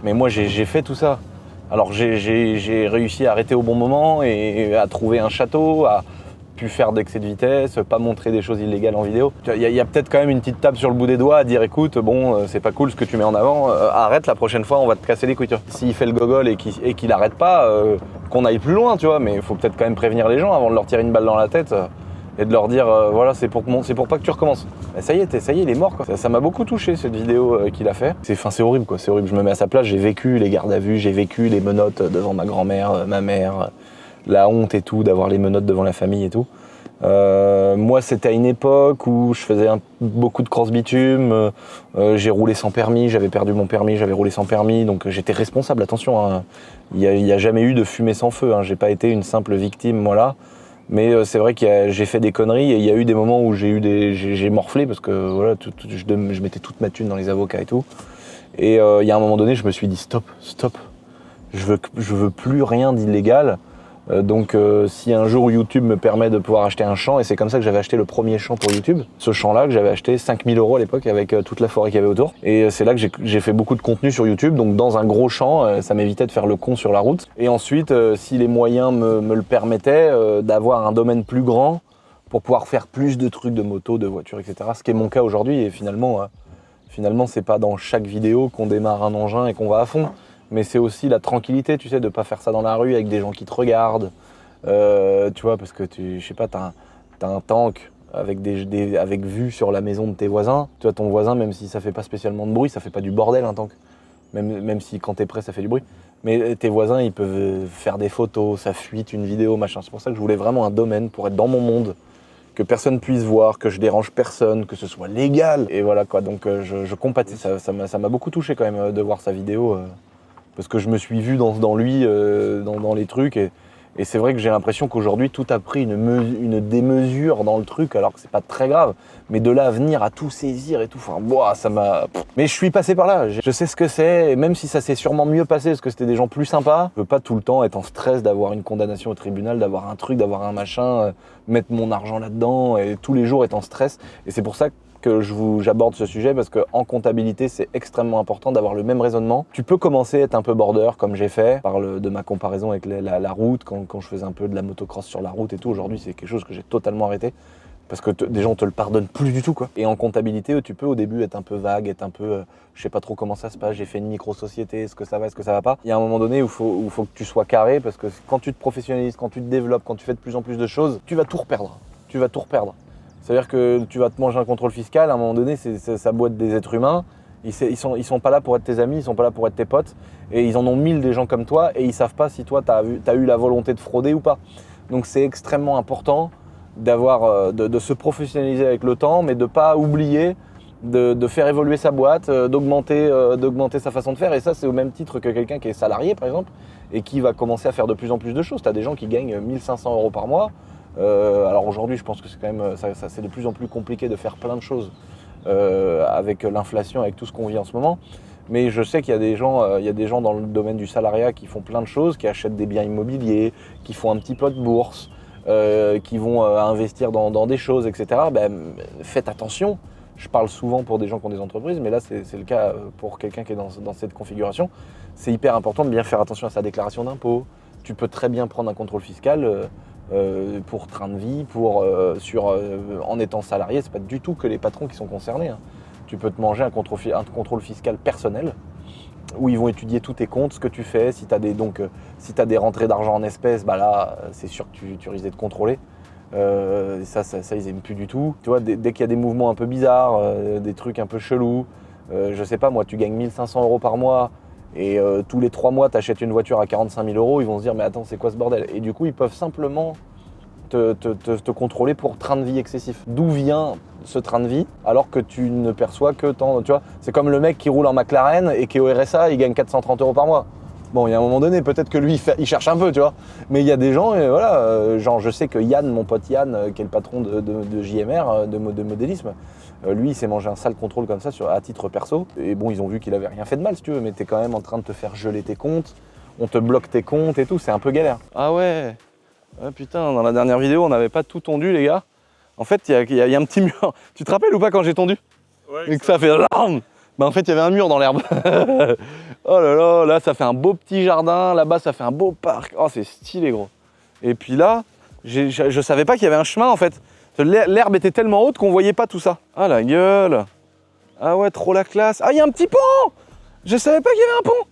Mais moi, j'ai fait tout ça. Alors j'ai réussi à arrêter au bon moment et à trouver un château, à pu faire d'excès de vitesse, pas montrer des choses illégales en vidéo. Il y a peut-être quand même une petite tape sur le bout des doigts à dire écoute, bon, c'est pas cool ce que tu mets en avant, arrête la prochaine fois, on va te casser les couilles. S'il fait le gogol et qu'il arrête pas, qu'on aille plus loin, tu vois, mais il faut peut-être quand même prévenir les gens avant de leur tirer une balle dans la tête et de leur dire voilà, c'est pour pas que tu recommences. Ben, ça y est, il est mort quoi. Ça m'a beaucoup touché cette vidéo qu'il a fait. C'est horrible quoi, c'est horrible. Je me mets à sa place, j'ai vécu les gardes à vue, j'ai vécu les menottes devant ma grand-mère, ma mère. La honte et tout, d'avoir les menottes devant la famille et tout. Moi, c'était à une époque où je faisais beaucoup de cross bitume, j'ai roulé sans permis, j'avais perdu mon permis, j'avais roulé sans permis, donc j'étais responsable, attention, hein. Il n'y a jamais eu de fumée sans feu, hein. J'ai pas été une simple victime, moi là. Mais c'est vrai que j'ai fait des conneries et il y a eu des moments où j'ai morflé parce que voilà, je mettais toute ma thune dans les avocats et tout. Et il y a un moment donné, je me suis dit stop, je veux plus rien d'illégal. Donc si un jour YouTube me permet de pouvoir acheter un champ, et c'est comme ça que j'avais acheté le premier champ pour YouTube, ce champ-là que j'avais acheté 5 000 € à l'époque avec toute la forêt qu'il y avait autour. Et c'est là que j'ai fait beaucoup de contenu sur YouTube, donc dans un gros champ, ça m'évitait de faire le con sur la route. Et ensuite, si les moyens me le permettaient, d'avoir un domaine plus grand pour pouvoir faire plus de trucs de moto, de voitures, etc. Ce qui est mon cas aujourd'hui, et finalement c'est pas dans chaque vidéo qu'on démarre un engin et qu'on va à fond. Mais c'est aussi la tranquillité, tu sais, de pas faire ça dans la rue avec des gens qui te regardent, tu vois, parce que je sais pas, t'as un tank avec avec vue sur la maison de tes voisins. Tu vois, ton voisin, même si ça fait pas spécialement de bruit, ça fait pas du bordel un tank. Même si quand t'es près, ça fait du bruit. Mais tes voisins, ils peuvent faire des photos, ça fuite une vidéo, machin. C'est pour ça que je voulais vraiment un domaine pour être dans mon monde, que personne puisse voir, que je dérange personne, que ce soit légal. Et voilà quoi, donc je compatis. Ça m'a beaucoup touché quand même de voir sa vidéo. Parce que je me suis vu dans lui, dans les trucs, et c'est vrai que j'ai l'impression qu'aujourd'hui tout a pris une démesure dans le truc, alors que c'est pas très grave. Mais de là à venir à tout saisir et tout, enfin, boah, ça m'a... Mais je suis passé par là, je sais ce que c'est, et même si ça s'est sûrement mieux passé, parce que c'était des gens plus sympas, je veux pas tout le temps être en stress d'avoir une condamnation au tribunal, d'avoir un truc, d'avoir un machin, mettre mon argent là-dedans, et tous les jours être en stress. Et c'est pour ça que j'aborde ce sujet, parce qu'en comptabilité, c'est extrêmement important d'avoir le même raisonnement. Tu peux commencer à être un peu border, comme j'ai fait. Je parle de ma comparaison avec la route, quand je faisais un peu de la motocross sur la route et tout. Aujourd'hui, c'est quelque chose que j'ai totalement arrêté, parce que des gens te le pardonnent plus du tout, quoi. Et en comptabilité, tu peux au début être un peu vague, être un peu... je sais pas trop comment ça se passe, j'ai fait une micro-société, est-ce que ça va pas? Il y a un moment donné où il faut que tu sois carré, parce que quand tu te professionnalises, quand tu te développes, quand tu fais de plus en plus de choses, tu vas tout reperdre. C'est-à-dire que tu vas te manger un contrôle fiscal, à un moment donné, ça doit être des êtres humains. Ils sont pas là pour être tes amis, ils sont pas là pour être tes potes. Et ils en ont 1000 des gens comme toi, et ils savent pas si toi, t'as eu la volonté de frauder ou pas. Donc c'est extrêmement important de se professionnaliser avec le temps, mais de pas oublier de faire évoluer sa boîte, d'augmenter sa façon de faire. Et ça, c'est au même titre que quelqu'un qui est salarié, par exemple, et qui va commencer à faire de plus en plus de choses. Tu as des gens qui gagnent 1 500 € par mois. Alors aujourd'hui, je pense que c'est quand même, c'est de plus en plus compliqué de faire plein de choses avec l'inflation, avec tout ce qu'on vit en ce moment. Mais je sais qu'il y a des gens dans le domaine du salariat qui font plein de choses, qui achètent des biens immobiliers, qui font un petit peu de bourse, qui vont investir dans des choses, etc. Ben, faites attention. Je parle souvent pour des gens qui ont des entreprises, mais là c'est le cas pour quelqu'un qui est dans cette configuration. C'est hyper important de bien faire attention à sa déclaration d'impôt. Tu peux très bien prendre un contrôle fiscal pour train de vie, en étant salarié. C'est pas du tout que les patrons qui sont concernés, hein. Tu peux te manger un contrôle fiscal personnel où ils vont étudier tous tes comptes, ce que tu fais. Si tu as des rentrées d'argent en espèces, bah là c'est sûr que tu risques d'être contrôlé. Ça ils aiment plus du tout. Tu vois, dès qu'il y a des mouvements un peu bizarres, des trucs un peu chelous, je sais pas moi, tu gagnes 1 500 € par mois et tous les 3 mois tu achètes une voiture à 45 000 €, ils vont se dire mais attends, c'est quoi ce bordel? Et du coup ils peuvent simplement te contrôler pour train de vie excessif. D'où vient ce train de vie alors que tu ne perçois que tant, tu vois, c'est comme le mec qui roule en McLaren et qui est au RSA, il gagne 430 € par mois. Bon, il y a un moment donné, peut-être que lui, il cherche un peu, tu vois. Mais il y a des gens, et voilà, genre je sais que Yann, mon pote Yann, qui est le patron de JMR, de modélisme, lui, il s'est mangé un sale contrôle comme ça à titre perso. Et bon, ils ont vu qu'il avait rien fait de mal, si tu veux, mais t'es quand même en train de te faire geler tes comptes, on te bloque tes comptes et tout, c'est un peu galère. Ah ouais, ah, putain, dans la dernière vidéo, on n'avait pas tout tondu, les gars. En fait, il y a un petit mur. Tu te rappelles ou pas quand j'ai tondu? Ouais. Et que ça fait... Bah en fait, il y avait un mur dans l'herbe. Oh là là, là, ça fait un beau petit jardin. Là-bas, ça fait un beau parc. Oh, c'est stylé, gros. Et puis là, je savais pas qu'il y avait un chemin, en fait. L'herbe était tellement haute qu'on voyait pas tout ça. Ah, la gueule. Ah ouais, trop la classe. Ah, il y a un petit pont. Je savais pas qu'il y avait un pont.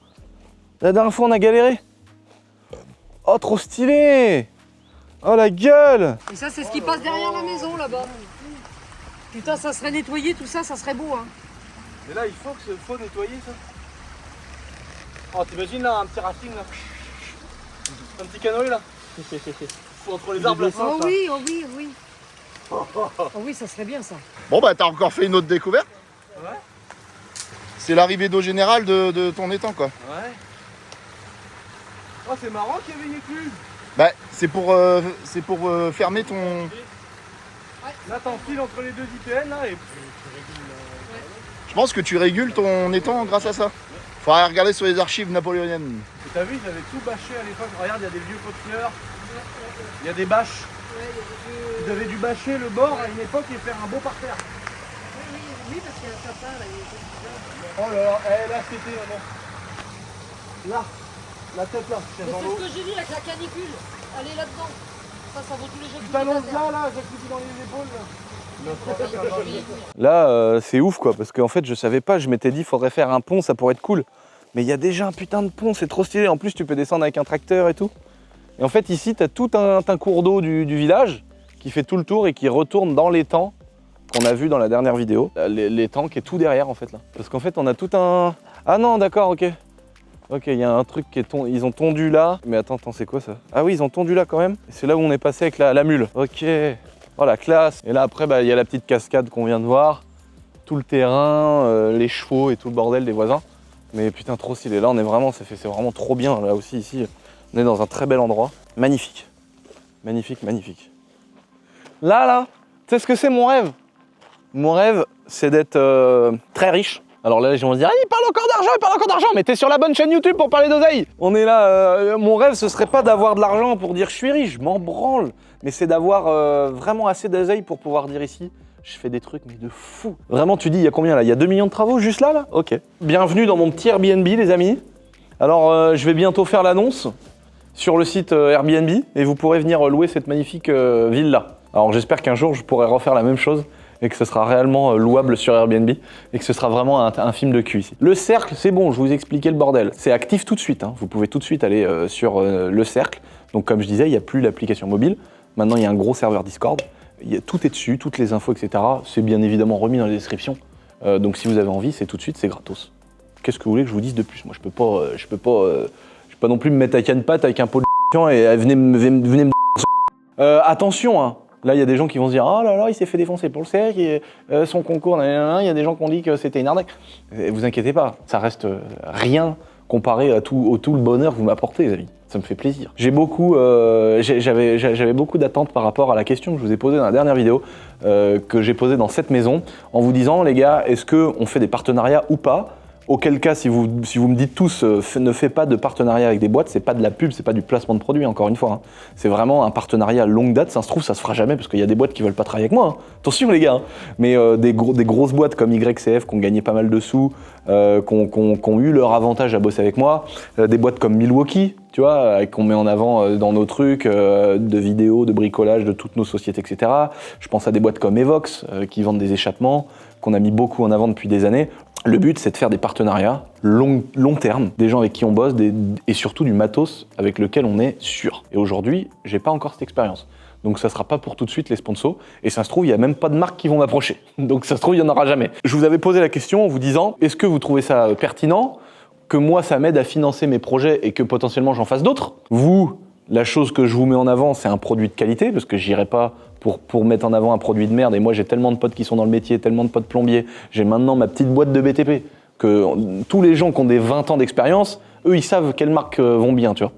La dernière fois, on a galéré. Oh, trop stylé. Oh, la gueule. Et ça, c'est ce qui passe derrière la maison, là-bas. Putain, ça serait nettoyé, tout ça, ça serait beau, hein. Mais là, il faut nettoyer ça. Oh, t'imagines là, un petit rafting là. Un petit canoë là. Faut entre les arbres là. Oh oui, oh oui, oh oui. Oh oui, ça serait bien ça. Bon bah t'as encore fait une autre découverte. Ouais. C'est l'arrivée d'eau générale de ton étang quoi. Ouais. Oh, c'est marrant qu'il y avait une écluse. Bah c'est pour fermer ton... Là, t'enfiles entre les deux IPN là et... Je pense que tu régules ton étang grâce à ça. Faudrait regarder sur les archives napoléoniennes. Et t'as vu, ils avaient tout bâché à l'époque. Regarde, il y a des vieux conteneurs. Il y a des bâches. Ils avaient dû bâcher le bord à une époque et faire un beau parterre. Oui, parce qu'il y a un sapin là. Oh là là, là c'était maman. Là, la tête là. C'est ce que j'ai dit avec la canicule. Allez là-dedans. Ça vaut tous les jeux. Tu t'annonces là, j'appuie dans les épaules là. Là, c'est ouf quoi, parce qu'en fait, je savais pas, je m'étais dit, il faudrait faire un pont, ça pourrait être cool. Mais il y a déjà un putain de pont, c'est trop stylé. En plus, tu peux descendre avec un tracteur et tout. Et en fait, ici, tu as tout un cours d'eau du village qui fait tout le tour et qui retourne dans l'étang qu'on a vu dans la dernière vidéo. L'étang qui est tout derrière en fait là. Parce qu'en fait, on a tout un... Ah non, d'accord, ok. Ok, il y a un truc qui est ils ont tondu là. Mais attends, c'est quoi ça? Ah oui, ils ont tondu là quand même. C'est là où on est passé avec la mule. Ok. Oh la classe. Et là après, bah, y a la petite cascade qu'on vient de voir. Tout le terrain, les chevaux et tout le bordel des voisins. Mais putain, trop stylé. Là, on est vraiment, c'est vraiment trop bien. Là aussi, ici, on est dans un très bel endroit. Magnifique. Magnifique, magnifique. Là, tu sais ce que c'est mon rêve? Mon rêve, c'est d'être très riche. Alors là, les gens vont se dire, il parle encore d'argent, mais t'es sur la bonne chaîne YouTube pour parler d'oseille. On est là, mon rêve, ce serait pas d'avoir de l'argent pour dire je suis riche, je m'en branle. Mais c'est d'avoir vraiment assez d'oseille pour pouvoir dire ici, je fais des trucs mais de fou. Vraiment, tu dis, il y a combien là? Il y a 2 millions de travaux juste là? Ok. Bienvenue dans mon petit Airbnb, les amis. Alors, je vais bientôt faire l'annonce sur le site Airbnb et vous pourrez venir louer cette magnifique villa. Alors, j'espère qu'un jour, je pourrai refaire la même chose et que ce sera réellement louable sur Airbnb et que ce sera vraiment un film de cul ici. Le cercle, c'est bon, je vous expliquais le bordel. C'est actif tout de suite, hein. Vous pouvez tout de suite aller sur le cercle. Donc comme je disais, il n'y a plus l'application mobile. Maintenant, il y a un gros serveur Discord. Tout est dessus, toutes les infos, etc. C'est bien évidemment remis dans la description. Donc si vous avez envie, c'est tout de suite, c'est gratos. Qu'est-ce que vous voulez que je vous dise de plus? Moi, je peux pas non plus me mettre à canne-patte avec un pot de et venez me attention, hein. Là, il y a des gens qui vont se dire « Oh là là, il s'est fait défoncer pour le cercle, et, son concours, nanana. » Il y a des gens qui ont dit que c'était une arnaque. Et vous inquiétez pas, ça reste rien comparé à tout le bonheur que vous m'apportez, les amis. Ça me fait plaisir. J'avais beaucoup d'attentes par rapport à la question que je vous ai posée dans la dernière vidéo, que j'ai posée dans cette maison, en vous disant « Les gars, est-ce qu'on fait des partenariats ou pas ?» Auquel cas, si vous me dites tous, ne fais pas de partenariat avec des boîtes, c'est pas de la pub, c'est pas du placement de produits, encore une fois. Hein. C'est vraiment un partenariat longue date, ça se trouve, ça se fera jamais, parce qu'il y a des boîtes qui veulent pas travailler avec moi. Hein. Attention les gars, hein. Mais des grosses boîtes comme YCF qui ont gagné pas mal de sous, qui ont eu leur avantage à bosser avec moi, des boîtes comme Milwaukee, tu vois, qu'on met en avant dans nos trucs de vidéos, de bricolage, de toutes nos sociétés, etc. Je pense à des boîtes comme Evox, qui vendent des échappements, qu'on a mis beaucoup en avant depuis des années. Le but, c'est de faire des partenariats long terme, des gens avec qui on bosse, et surtout du matos avec lequel on est sûr. Et aujourd'hui, j'ai pas encore cette expérience. Donc ça sera pas pour tout de suite les sponsors. Et ça se trouve, il y a même pas de marques qui vont m'approcher. Donc ça se trouve, il y en aura jamais. Je vous avais posé la question en vous disant, est-ce que vous trouvez ça pertinent que moi, ça m'aide à financer mes projets et que potentiellement j'en fasse d'autres? Vous, la chose que je vous mets en avant, c'est un produit de qualité, parce que j'irai pas pour mettre en avant un produit de merde. Et moi, j'ai tellement de potes qui sont dans le métier, tellement de potes plombiers. J'ai maintenant ma petite boîte de BTP, que tous les gens qui ont des 20 ans d'expérience, eux, ils savent quelles marques vont bien, tu vois.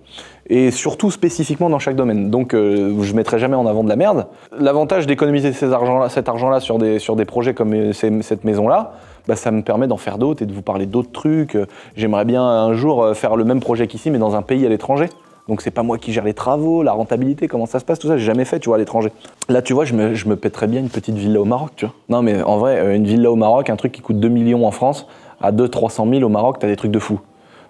Et surtout spécifiquement dans chaque domaine. Donc, je mettrai jamais en avant de la merde. L'avantage d'économiser cet argent-là sur des projets comme cette maison-là, bah, ça me permet d'en faire d'autres et de vous parler d'autres trucs. J'aimerais bien un jour faire le même projet qu'ici, mais dans un pays à l'étranger. Donc c'est pas moi qui gère les travaux, la rentabilité, comment ça se passe, tout ça, j'ai jamais fait, tu vois, à l'étranger. Là, tu vois, je me pèterais bien une petite villa au Maroc, tu vois. Non, mais en vrai, une villa au Maroc, un truc qui coûte 2 millions en France, à 200-300 000 au Maroc, t'as des trucs de fou.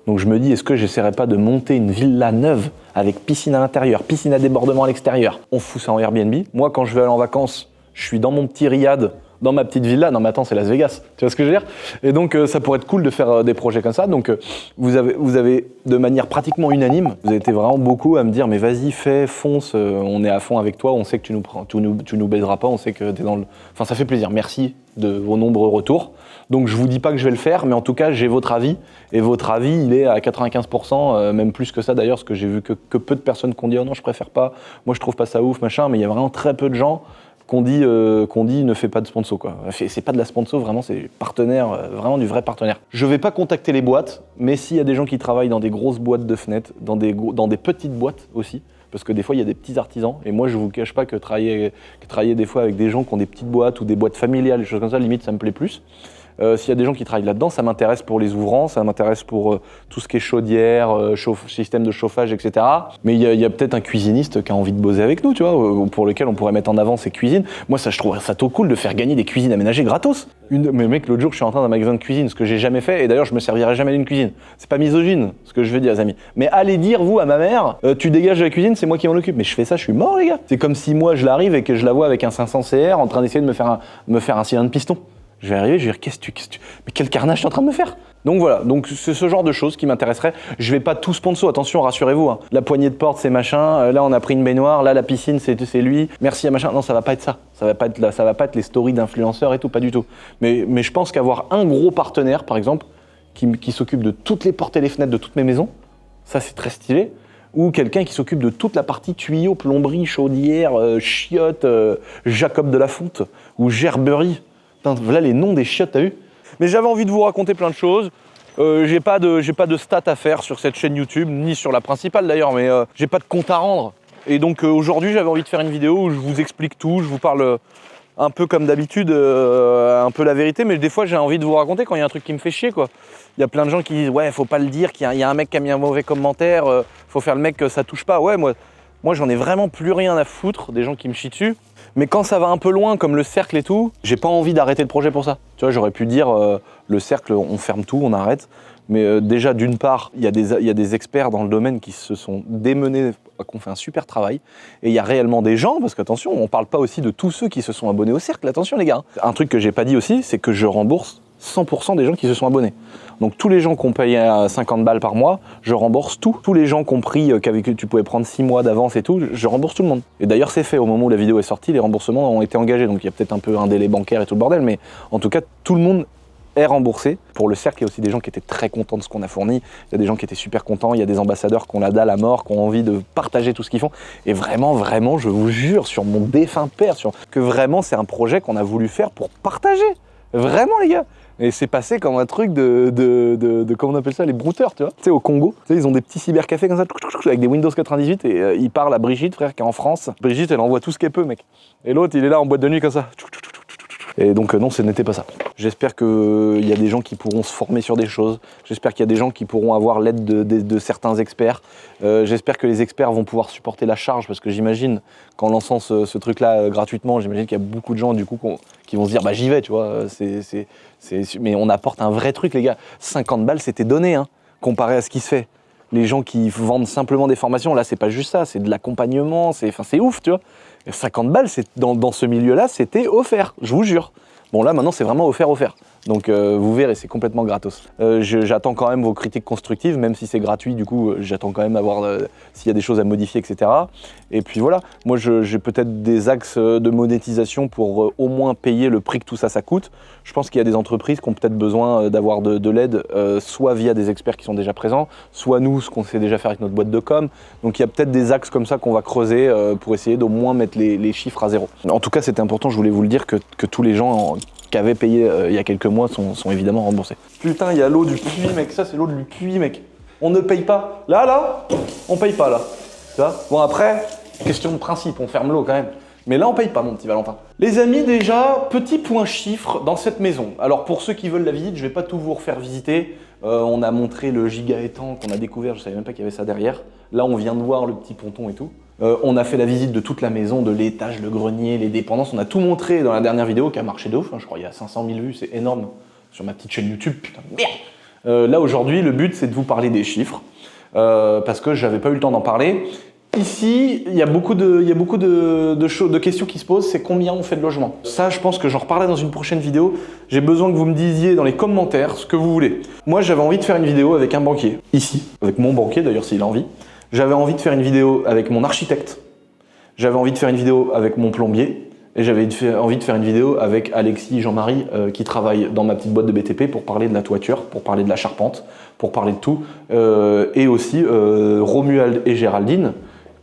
Donc je me dis, est-ce que j'essaierais pas de monter une villa neuve avec piscine à l'intérieur, piscine à débordement à l'extérieur? On fout ça en Airbnb. Moi, quand je vais aller en vacances, je suis dans mon petit riad, dans ma petite villa. Non mais attends, c'est Las Vegas, tu vois ce que je veux dire? Et donc ça pourrait être cool de faire des projets comme ça. Donc vous avez de manière pratiquement unanime, vous avez été vraiment beaucoup à me dire mais vas-y, fais, fonce, on est à fond avec toi, on sait que tu nous baiseras pas, on sait que t'es dans le... Enfin ça fait plaisir, merci de vos nombreux retours. Donc je vous dis pas que je vais le faire, mais en tout cas j'ai votre avis, et votre avis il est à 95%, même plus que ça d'ailleurs, parce que j'ai vu que peu de personnes qui ont dit oh non je préfère pas, moi je trouve pas ça ouf, machin, mais il y a vraiment très peu de gens qu'on dit ne fait pas de sponsor quoi. C'est pas de la sponsor, vraiment c'est partenaire, vraiment du vrai partenaire. Je vais pas contacter les boîtes, mais s'il y a des gens qui travaillent dans des grosses boîtes de fenêtres, dans des petites boîtes aussi, parce que des fois il y a des petits artisans, et moi je vous cache pas que travailler des fois avec des gens qui ont des petites boîtes ou des boîtes familiales, des choses comme ça, limite ça me plaît plus. S'il y a des gens qui travaillent là-dedans, ça m'intéresse pour les ouvrants, ça m'intéresse pour tout ce qui est chaudière, système de chauffage, etc. Mais il y a peut-être un cuisiniste qui a envie de bosser avec nous, tu vois, pour lequel on pourrait mettre en avant ses cuisines. Moi, ça, je trouverais ça trop cool de faire gagner des cuisines aménagées gratos. Mais mec, l'autre jour, je suis en train d'un magasin de cuisine, ce que j'ai jamais fait, et d'ailleurs, je me servirai jamais d'une cuisine. C'est pas misogyne, ce que je veux dire, les amis. Mais allez dire, vous, à ma mère, tu dégages de la cuisine, c'est moi qui m'en occupe. Mais je fais ça, je suis mort, les gars. C'est comme si moi, je l'arrive et que je la vois avec un 500 CR en train d'essayer de me faire un cylindre de piston. Je vais arriver, je vais dire, mais quel carnage t'es en train de me faire? Donc voilà, donc c'est ce genre de choses qui m'intéresserait. Je vais pas tout sponsor, attention, rassurez-vous. Hein. La poignée de porte, c'est machin. Là, on a pris une baignoire. Là, la piscine, c'est lui. Merci à machin. Non, ça va pas être ça. Ça va pas être les stories d'influenceurs et tout, pas du tout. Mais je pense qu'avoir un gros partenaire, par exemple, qui s'occupe de toutes les portes et les fenêtres de toutes mes maisons, ça, c'est très stylé. Ou quelqu'un qui s'occupe de toute la partie tuyaux, plomberie, chaudière, chiottes, Jacob de la Fonte ou Gerberie. Voilà les noms des chiottes, t'as vu? Mais j'avais envie de vous raconter plein de choses. J'ai pas de stats à faire sur cette chaîne YouTube, ni sur la principale d'ailleurs, mais j'ai pas de compte à rendre. Et donc aujourd'hui, j'avais envie de faire une vidéo où je vous explique tout, je vous parle un peu comme d'habitude, un peu la vérité, mais des fois j'ai envie de vous raconter quand il y a un truc qui me fait chier, quoi. Il y a plein de gens qui disent ouais, faut pas le dire, qu'il y a un mec qui a mis un mauvais commentaire, faut faire le mec que ça touche pas. Ouais, moi j'en ai vraiment plus rien à foutre des gens qui me chient dessus. Mais quand ça va un peu loin, comme le cercle et tout, j'ai pas envie d'arrêter le projet pour ça. Tu vois, j'aurais pu dire le cercle, on ferme tout, on arrête. Mais déjà, d'une part, il y a des experts dans le domaine qui se sont démenés, qui ont fait un super travail. Et il y a réellement des gens, parce qu'attention, on parle pas aussi de tous ceux qui se sont abonnés au cercle. Attention les gars. Un truc que j'ai pas dit aussi, c'est que je rembourse 100% des gens qui se sont abonnés. Donc tous les gens qui ont payé à 50 balles par mois, je rembourse tout. Tous les gens qui ont pris qu'avec tu pouvais prendre 6 mois d'avance et tout, je rembourse tout le monde. Et d'ailleurs c'est fait, au moment où la vidéo est sortie, les remboursements ont été engagés. Donc il y a peut-être un peu un délai bancaire et tout le bordel, mais en tout cas tout le monde est remboursé. Pour le cercle, il y a aussi des gens qui étaient très contents de ce qu'on a fourni. Il y a des gens qui étaient super contents. Il y a des ambassadeurs qui ont la dalle à mort, qui ont envie de partager tout ce qu'ils font. Et vraiment, je vous jure, sur mon défunt père, que vraiment c'est un projet qu'on a voulu faire pour partager. Vraiment les gars. Et c'est passé comme un truc de comment on appelle ça, les brouteurs, tu vois. Tu sais, au Congo, tu sais, ils ont des petits cybercafés comme ça, avec des Windows 98, et ils parlent à Brigitte, frère, qui est en France. Brigitte, elle envoie tout ce qu'elle peut, mec. Et l'autre, il est là en boîte de nuit comme ça. Et donc non, ce n'était pas ça. J'espère qu'il y a des gens qui pourront se former sur des choses. J'espère qu'il y a des gens qui pourront avoir l'aide de certains experts. J'espère que les experts vont pouvoir supporter la charge, parce que j'imagine qu'en lançant ce truc-là gratuitement, j'imagine qu'il y a beaucoup de gens du coup qui vont se dire bah j'y vais, tu vois. Mais on apporte un vrai truc, les gars. 50 balles, c'était donné, hein, comparé à ce qui se fait. Les gens qui vendent simplement des formations, là, c'est pas juste ça, c'est de l'accompagnement, c'est ouf, tu vois. 50 balles, dans ce milieu-là, c'était offert, je vous jure. Bon, là, maintenant, c'est vraiment offert. Donc, vous verrez, c'est complètement gratos. J'attends quand même vos critiques constructives, même si c'est gratuit, du coup, j'attends quand même à voir s'il y a des choses à modifier, etc. Et puis voilà, moi, j'ai peut-être des axes de monétisation pour au moins payer le prix que tout ça coûte. Je pense qu'il y a des entreprises qui ont peut-être besoin d'avoir de l'aide, soit via des experts qui sont déjà présents, soit nous, ce qu'on sait déjà faire avec notre boîte de com. Donc, il y a peut-être des axes comme ça qu'on va creuser pour essayer d'au moins mettre les chiffres à zéro. En tout cas, c'était important, je voulais vous le dire, que tous les gens qui avaient payé il y a quelques mois sont évidemment remboursés. Putain, il y a l'eau du puits, mec. Ça, c'est l'eau du puits, mec. On ne paye pas. Là, on paye pas, là. Tu vois ? Bon, après, question de principe, on ferme l'eau quand même. Mais là, on paye pas, mon petit Valentin. Les amis, déjà, petit point chiffre dans cette maison. Alors, pour ceux qui veulent la visite, je vais pas tout vous refaire visiter. On a montré le giga étang qu'on a découvert, je savais même pas qu'il y avait ça derrière. Là, on vient de voir le petit ponton et tout. On a fait la visite de toute la maison, de l'étage, le grenier, les dépendances. On a tout montré dans la dernière vidéo qui a marché de ouf. Hein, je crois qu'il y a 500 000 vues, c'est énorme. Sur ma petite chaîne YouTube, putain de merde. Là, aujourd'hui, le but, c'est de vous parler des chiffres. Parce que j'avais pas eu le temps d'en parler. Ici, il y a beaucoup de questions qui se posent, c'est combien on fait de logements. Ça, je pense que j'en reparlerai dans une prochaine vidéo. J'ai besoin que vous me disiez dans les commentaires ce que vous voulez. Moi, j'avais envie de faire une vidéo avec un banquier, ici, avec mon banquier d'ailleurs s'il a envie. J'avais envie de faire une vidéo avec mon architecte. J'avais envie de faire une vidéo avec mon plombier. Et j'avais envie de faire une vidéo avec Alexis Jean-Marie qui travaille dans ma petite boîte de BTP pour parler de la toiture, pour parler de la charpente, pour parler de tout. Et aussi Romuald et Géraldine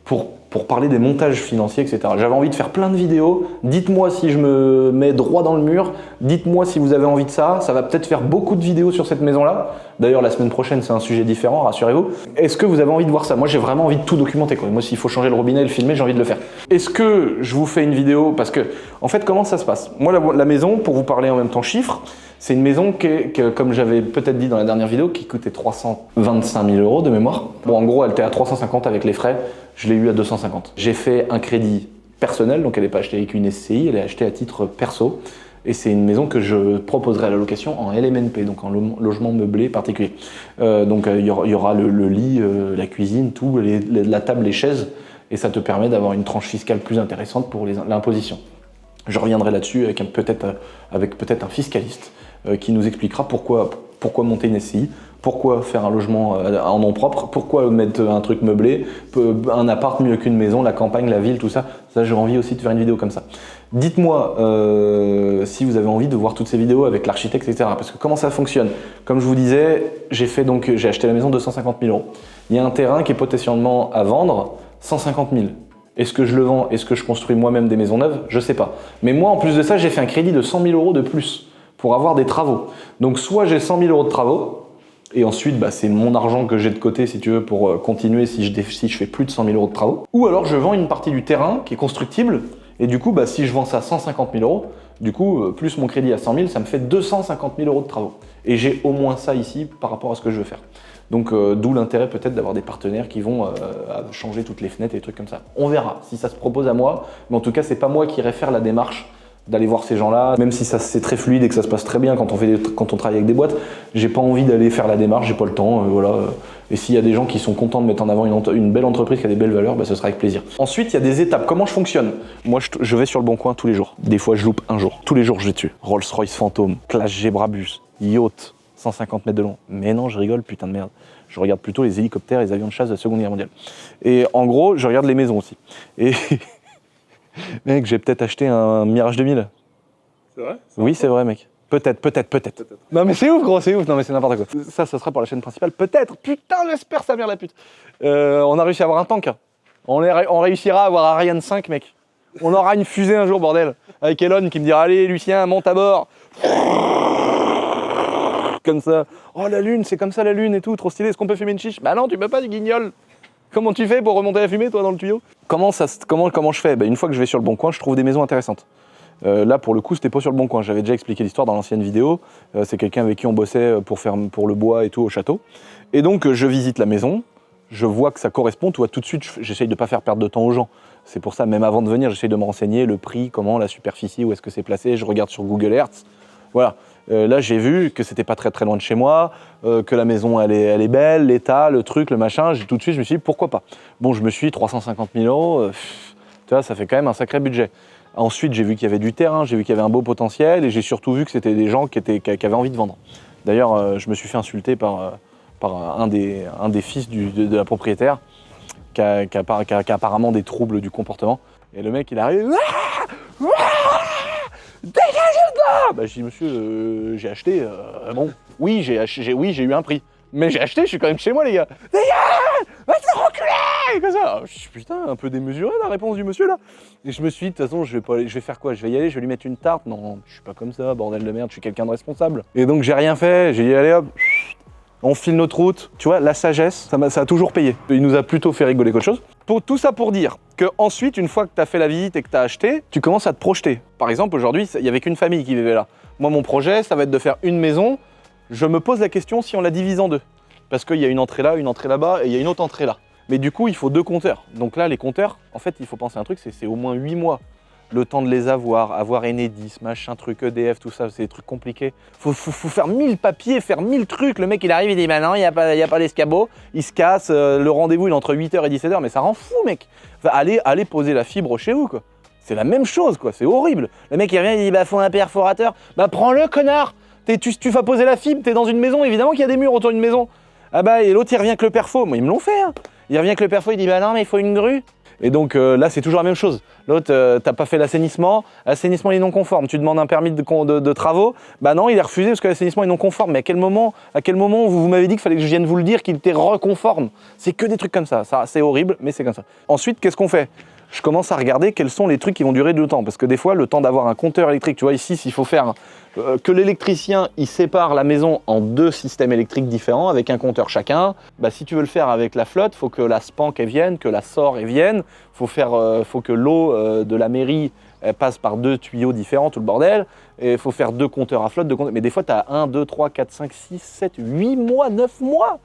pour parler des montages financiers, etc. J'avais envie de faire plein de vidéos. Dites-moi si je me mets droit dans le mur. Dites-moi si vous avez envie de ça. Ça va peut-être faire beaucoup de vidéos sur cette maison-là. D'ailleurs, la semaine prochaine, c'est un sujet différent, rassurez-vous. Est-ce que vous avez envie de voir ça? Moi, j'ai vraiment envie de tout documenter, quoi. Moi, s'il faut changer le robinet et le filmer, j'ai envie de le faire. Est-ce que je vous fais une vidéo? Parce que, en fait, comment ça se passe? Moi, la maison, pour vous parler en même temps chiffres, c'est une maison comme j'avais peut-être dit dans la dernière vidéo, qui coûtait 325 000 € de mémoire. Bon, en gros, elle était à 350 avec les frais. Je l'ai eu à 250. J'ai fait un crédit personnel, donc elle n'est pas achetée avec une SCI, elle est achetée à titre perso. Et c'est une maison que je proposerai à la location en LMNP, donc en logement meublé particulier. Donc il y aura le lit, la cuisine, tout, la table, les chaises, et ça te permet d'avoir une tranche fiscale plus intéressante pour l'imposition. Je reviendrai là-dessus avec peut-être un fiscaliste qui nous expliquera pourquoi monter une SCI, pourquoi faire un logement en nom propre, pourquoi mettre un truc meublé, un appart mieux qu'une maison, la campagne, la ville, tout ça. Ça, j'ai envie aussi de faire une vidéo comme ça. Dites-moi si vous avez envie de voir toutes ces vidéos avec l'architecte, etc. Parce que comment ça fonctionne? Comme je vous disais, j'ai acheté la maison 250 000 €. Il y a un terrain qui est potentiellement à vendre 150 000 €. Est-ce que je le vends? Est-ce que je construis moi-même des maisons neuves? Je sais pas. Mais moi, en plus de ça, j'ai fait un crédit de 100 000 € de plus pour avoir des travaux. Donc soit j'ai 100 000 € de travaux, et ensuite c'est mon argent que j'ai de côté, si tu veux, pour continuer si je fais plus de 100 000 € de travaux. Ou alors je vends une partie du terrain qui est constructible, et du coup, si je vends ça à 150 000 €, du coup, plus mon crédit à 100 000, ça me fait 250 000 € de travaux. Et j'ai au moins ça ici par rapport à ce que je veux faire. Donc d'où l'intérêt peut-être d'avoir des partenaires qui vont changer toutes les fenêtres et des trucs comme ça. On verra si ça se propose à moi, mais en tout cas, c'est pas moi qui irai faire la démarche d'aller voir ces gens-là, même si c'est très fluide et que ça se passe très bien quand on travaille avec des boîtes, j'ai pas envie d'aller faire la démarche, j'ai pas le temps, voilà. Et s'il y a des gens qui sont contents de mettre en avant une belle entreprise qui a des belles valeurs, ce sera avec plaisir. Ensuite, il y a des étapes. Comment je fonctionne? Moi, je vais sur le Bon Coin tous les jours. Des fois, je loupe un jour. Tous les jours, je vais dessus. Rolls-Royce Phantom, Classe G Brabus, yacht, 150 mètres de long. Mais non, je rigole, putain de merde. Je regarde plutôt les hélicoptères et les avions de chasse de la Seconde Guerre mondiale. Et en gros, je regarde les maisons aussi. Et mec, j'ai peut-être acheté un Mirage 2000. C'est vrai? Oui, c'est vrai, mec. Peut-être. Non, mais c'est ouf, gros, c'est ouf. Non, mais c'est n'importe quoi. Ça sera pour la chaîne principale. Peut-être. Putain, j'espère, sa mère, la pute. On a réussi à avoir un tank. Hein. On réussira à avoir Ariane 5, mec. On aura une fusée un jour, bordel. Avec Elon qui me dira, allez, Lucien, monte à bord. Comme ça. Oh, la lune, c'est comme ça la lune et tout. Trop stylé. Est-ce qu'on peut fumer une chiche? Bah non, tu peux pas, du guignol. Comment tu fais pour remonter la fumée, toi, dans le tuyau? Comment je fais? Une fois que je vais sur le Bon Coin, je trouve des maisons intéressantes. Là, pour le coup, c'était pas sur le bon coin. J'avais déjà expliqué l'histoire dans l'ancienne vidéo. C'est quelqu'un avec qui on bossait pour le bois et tout au château. Et donc, je visite la maison. Je vois que ça correspond. Tout de suite, j'essaye de pas faire perdre de temps aux gens. C'est pour ça, même avant de venir, j'essaye de me renseigner, le prix, comment, la superficie, où est-ce que c'est placé. Je regarde sur Google Earth. Voilà. Là, j'ai vu que c'était pas très loin de chez moi, que la maison, elle est belle, l'état, le truc, le machin. Tout de suite, je me suis dit, pourquoi pas. Bon, je me suis dit, 350 000 €, tu vois, ça fait quand même un sacré budget. Ensuite, j'ai vu qu'il y avait du terrain, j'ai vu qu'il y avait un beau potentiel, et j'ai surtout vu que c'était des gens qui avaient envie de vendre. D'ailleurs, je me suis fait insulter par un des fils de la propriétaire, qui a apparemment des troubles du comportement. Et le mec, il arrive... Dégagez le gars! Bah, je dis, monsieur, j'ai acheté. Bon, oui, j'ai eu un prix. Mais j'ai acheté, je suis quand même chez moi, les gars. Dégage! Va te reculer! Comme ça. Je suis putain, un peu démesuré la réponse du monsieur là. Et je me suis dit, de toute façon, je vais faire quoi? Je vais y aller, je vais lui mettre une tarte? Non, je suis pas comme ça, bordel de merde, je suis quelqu'un de responsable. Et donc, j'ai rien fait. J'ai dit, allez hop, on file notre route. Tu vois, la sagesse, ça a toujours payé. Il nous a plutôt fait rigoler qu'autre chose. Tout ça pour dire que ensuite, une fois que tu as fait la visite et que tu as acheté, tu commences à te projeter. Par exemple, aujourd'hui, il n'y avait qu'une famille qui vivait là. Moi, mon projet, ça va être de faire une maison. Je me pose la question si on la divise en deux. Parce qu'il y a une entrée là, une entrée là-bas et il y a une autre entrée là. Mais du coup, il faut 2 compteurs. Donc là, les compteurs, en fait, il faut penser à un truc, c'est au moins 8 mois. Le temps de les avoir Enedis, machin, truc EDF, tout ça, c'est des trucs compliqués. Faut faire 1000 papiers, faire 1000 trucs. Le mec, il arrive, il dit, bah non, il n'y a pas l'escabeau. Il se casse, le rendez-vous, il est entre 8h et 17h, mais ça rend fou, mec. Allez poser la fibre chez vous, quoi. C'est la même chose, quoi, c'est horrible. Le mec, il revient, il dit, bah faut un perforateur. Bah prends-le, connard. Tu vas poser la fibre, t'es dans une maison, évidemment qu'il y a des murs autour d'une maison. Ah bah, et l'autre, il revient avec le perfo. Moi, ils me l'ont fait, hein. Il revient avec le perfo, il dit, bah non, mais il faut une grue. Et donc là, c'est toujours la même chose. L'autre, t'as pas fait l'assainissement il est non conforme. Tu demandes un permis de travaux, bah non, il est refusé parce que l'assainissement est non conforme. Mais à quel moment vous m'avez dit qu'il fallait que je vienne vous le dire qu'il était reconforme? C'est que des trucs comme ça. C'est horrible, mais c'est comme ça. Ensuite, qu'est-ce qu'on fait? Je commence à regarder quels sont les trucs qui vont durer du temps. Parce que des fois, le temps d'avoir un compteur électrique, tu vois, ici, s'il faut faire que l'électricien, il sépare la maison en 2 systèmes électriques différents avec un compteur chacun. Bah, si tu veux le faire avec la flotte, il faut que la SPANC elle vienne, que la SOR elle vienne. Faut que l'eau de la mairie elle passe par 2 tuyaux différents, tout le bordel. Et il faut faire 2 compteurs à flotte. Mais des fois, tu as 1, 2, 3, 4, 5, 6, 7, 8 mois, 9 mois.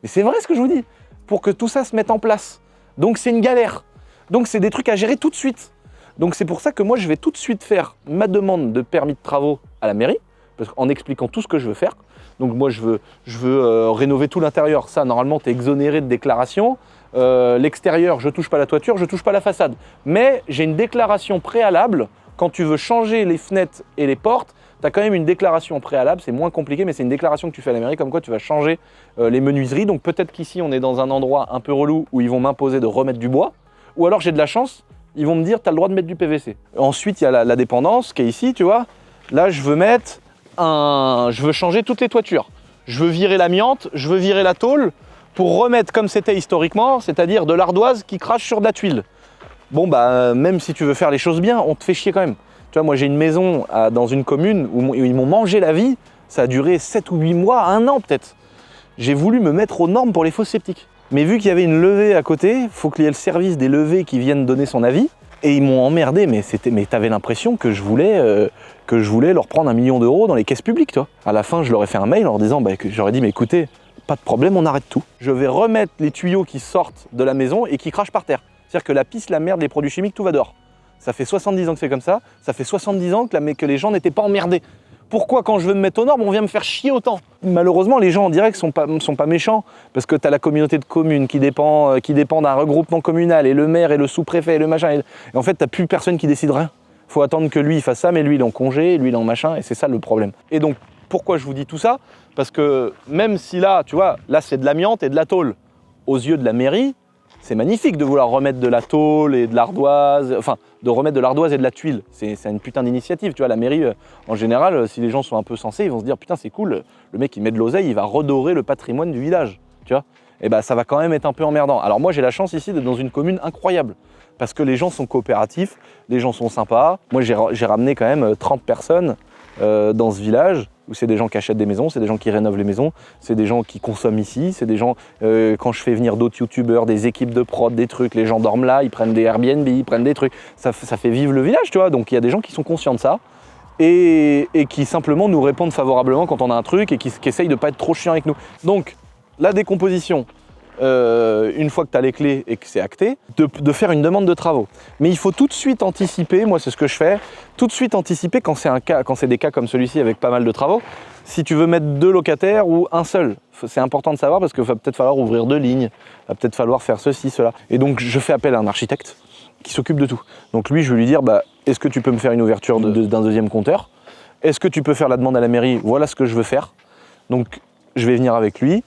Mais c'est vrai ce que je vous dis. Pour que tout ça se mette en place. Donc, c'est une galère. Donc, c'est des trucs à gérer tout de suite. Donc, c'est pour ça que moi, je vais tout de suite faire ma demande de permis de travaux à la mairie, en expliquant tout ce que je veux faire. Donc, moi, je veux rénover tout l'intérieur. Ça, normalement, tu es exonéré de déclaration. L'extérieur, je touche pas la toiture, je touche pas la façade. Mais j'ai une déclaration préalable. Quand tu veux changer les fenêtres et les portes, tu as quand même une déclaration préalable. C'est moins compliqué, mais c'est une déclaration que tu fais à la mairie, comme quoi tu vas changer les menuiseries. Donc, peut-être qu'ici, on est dans un endroit un peu relou où ils vont m'imposer de remettre du bois. Ou alors j'ai de la chance, ils vont me dire tu as le droit de mettre du PVC. Ensuite, il y a la dépendance qui est ici, tu vois. Là, je veux changer toutes les toitures. Je veux virer l'amiante, je veux virer la tôle pour remettre comme c'était historiquement, c'est-à-dire de l'ardoise qui crache sur de la tuile. Bon, bah, même si tu veux faire les choses bien, on te fait chier quand même. Tu vois, moi, j'ai une maison dans une commune où ils m'ont mangé la vie. Ça a duré 7 ou 8 mois, 1 an peut-être. J'ai voulu me mettre aux normes pour les fosses septiques. Mais vu qu'il y avait une levée à côté, il faut qu'il y ait le service des levées qui viennent donner son avis. Et ils m'ont emmerdé, mais t'avais l'impression que je voulais leur prendre 1 million d'euros dans les caisses publiques, toi. À la fin, je leur ai fait un mail en leur disant, j'aurais dit, mais écoutez, pas de problème, on arrête tout. Je vais remettre les tuyaux qui sortent de la maison et qui crachent par terre. C'est-à-dire que la pisse, la merde, les produits chimiques, tout va dehors. Ça fait 70 ans que c'est comme ça. Ça fait 70 ans que les gens n'étaient pas emmerdés. Pourquoi quand je veux me mettre aux normes, on vient me faire chier autant? Malheureusement, les gens en direct sont pas méchants parce que tu as la communauté de communes qui dépend d'un regroupement communal et le maire et le sous-préfet et le machin. Et en fait, tu n'as plus personne qui décide rien. Il faut attendre que lui il fasse ça, mais lui il est en congé, lui il est en machin, et c'est ça le problème. Et donc, pourquoi je vous dis tout ça? Parce que même si là, tu vois, là c'est de l'amiante et de la tôle, aux yeux de la mairie, c'est magnifique de vouloir remettre de la tôle et de l'ardoise, enfin, de remettre de l'ardoise et de la tuile. C'est une putain d'initiative, tu vois. La mairie, en général, si les gens sont un peu sensés, ils vont se dire, putain, c'est cool, le mec, il met de l'oseille, il va redorer le patrimoine du village, tu vois. Et bah, ça va quand même être un peu emmerdant. Alors moi, j'ai la chance ici d'être dans une commune incroyable, parce que les gens sont coopératifs, les gens sont sympas. Moi, j'ai ramené quand même 30 personnes dans ce village, où c'est des gens qui achètent des maisons, c'est des gens qui rénovent les maisons, c'est des gens qui consomment ici, c'est des gens, quand je fais venir d'autres youtubeurs, des équipes de prod, des trucs, les gens dorment là, ils prennent des Airbnb, ils prennent des trucs, ça fait vivre le village, tu vois. Donc il y a des gens qui sont conscients de ça et qui simplement nous répondent favorablement quand on a un truc et qui essayent de pas être trop chiants avec nous. Donc la décomposition, une fois que tu as les clés et que c'est acté, de faire une demande de travaux. Mais il faut tout de suite anticiper, moi c'est ce que je fais, tout de suite anticiper quand c'est des cas comme celui-ci avec pas mal de travaux, si tu veux mettre 2 locataires ou un seul. C'est important de savoir parce qu'il va peut-être falloir ouvrir 2 lignes, il va peut-être falloir faire ceci, cela. Et donc je fais appel à un architecte qui s'occupe de tout. Donc lui, je vais lui dire, est-ce que tu peux me faire une ouverture d'un deuxième compteur? Est-ce que tu peux faire la demande à la mairie? Voilà ce que je veux faire. Donc je vais venir avec lui.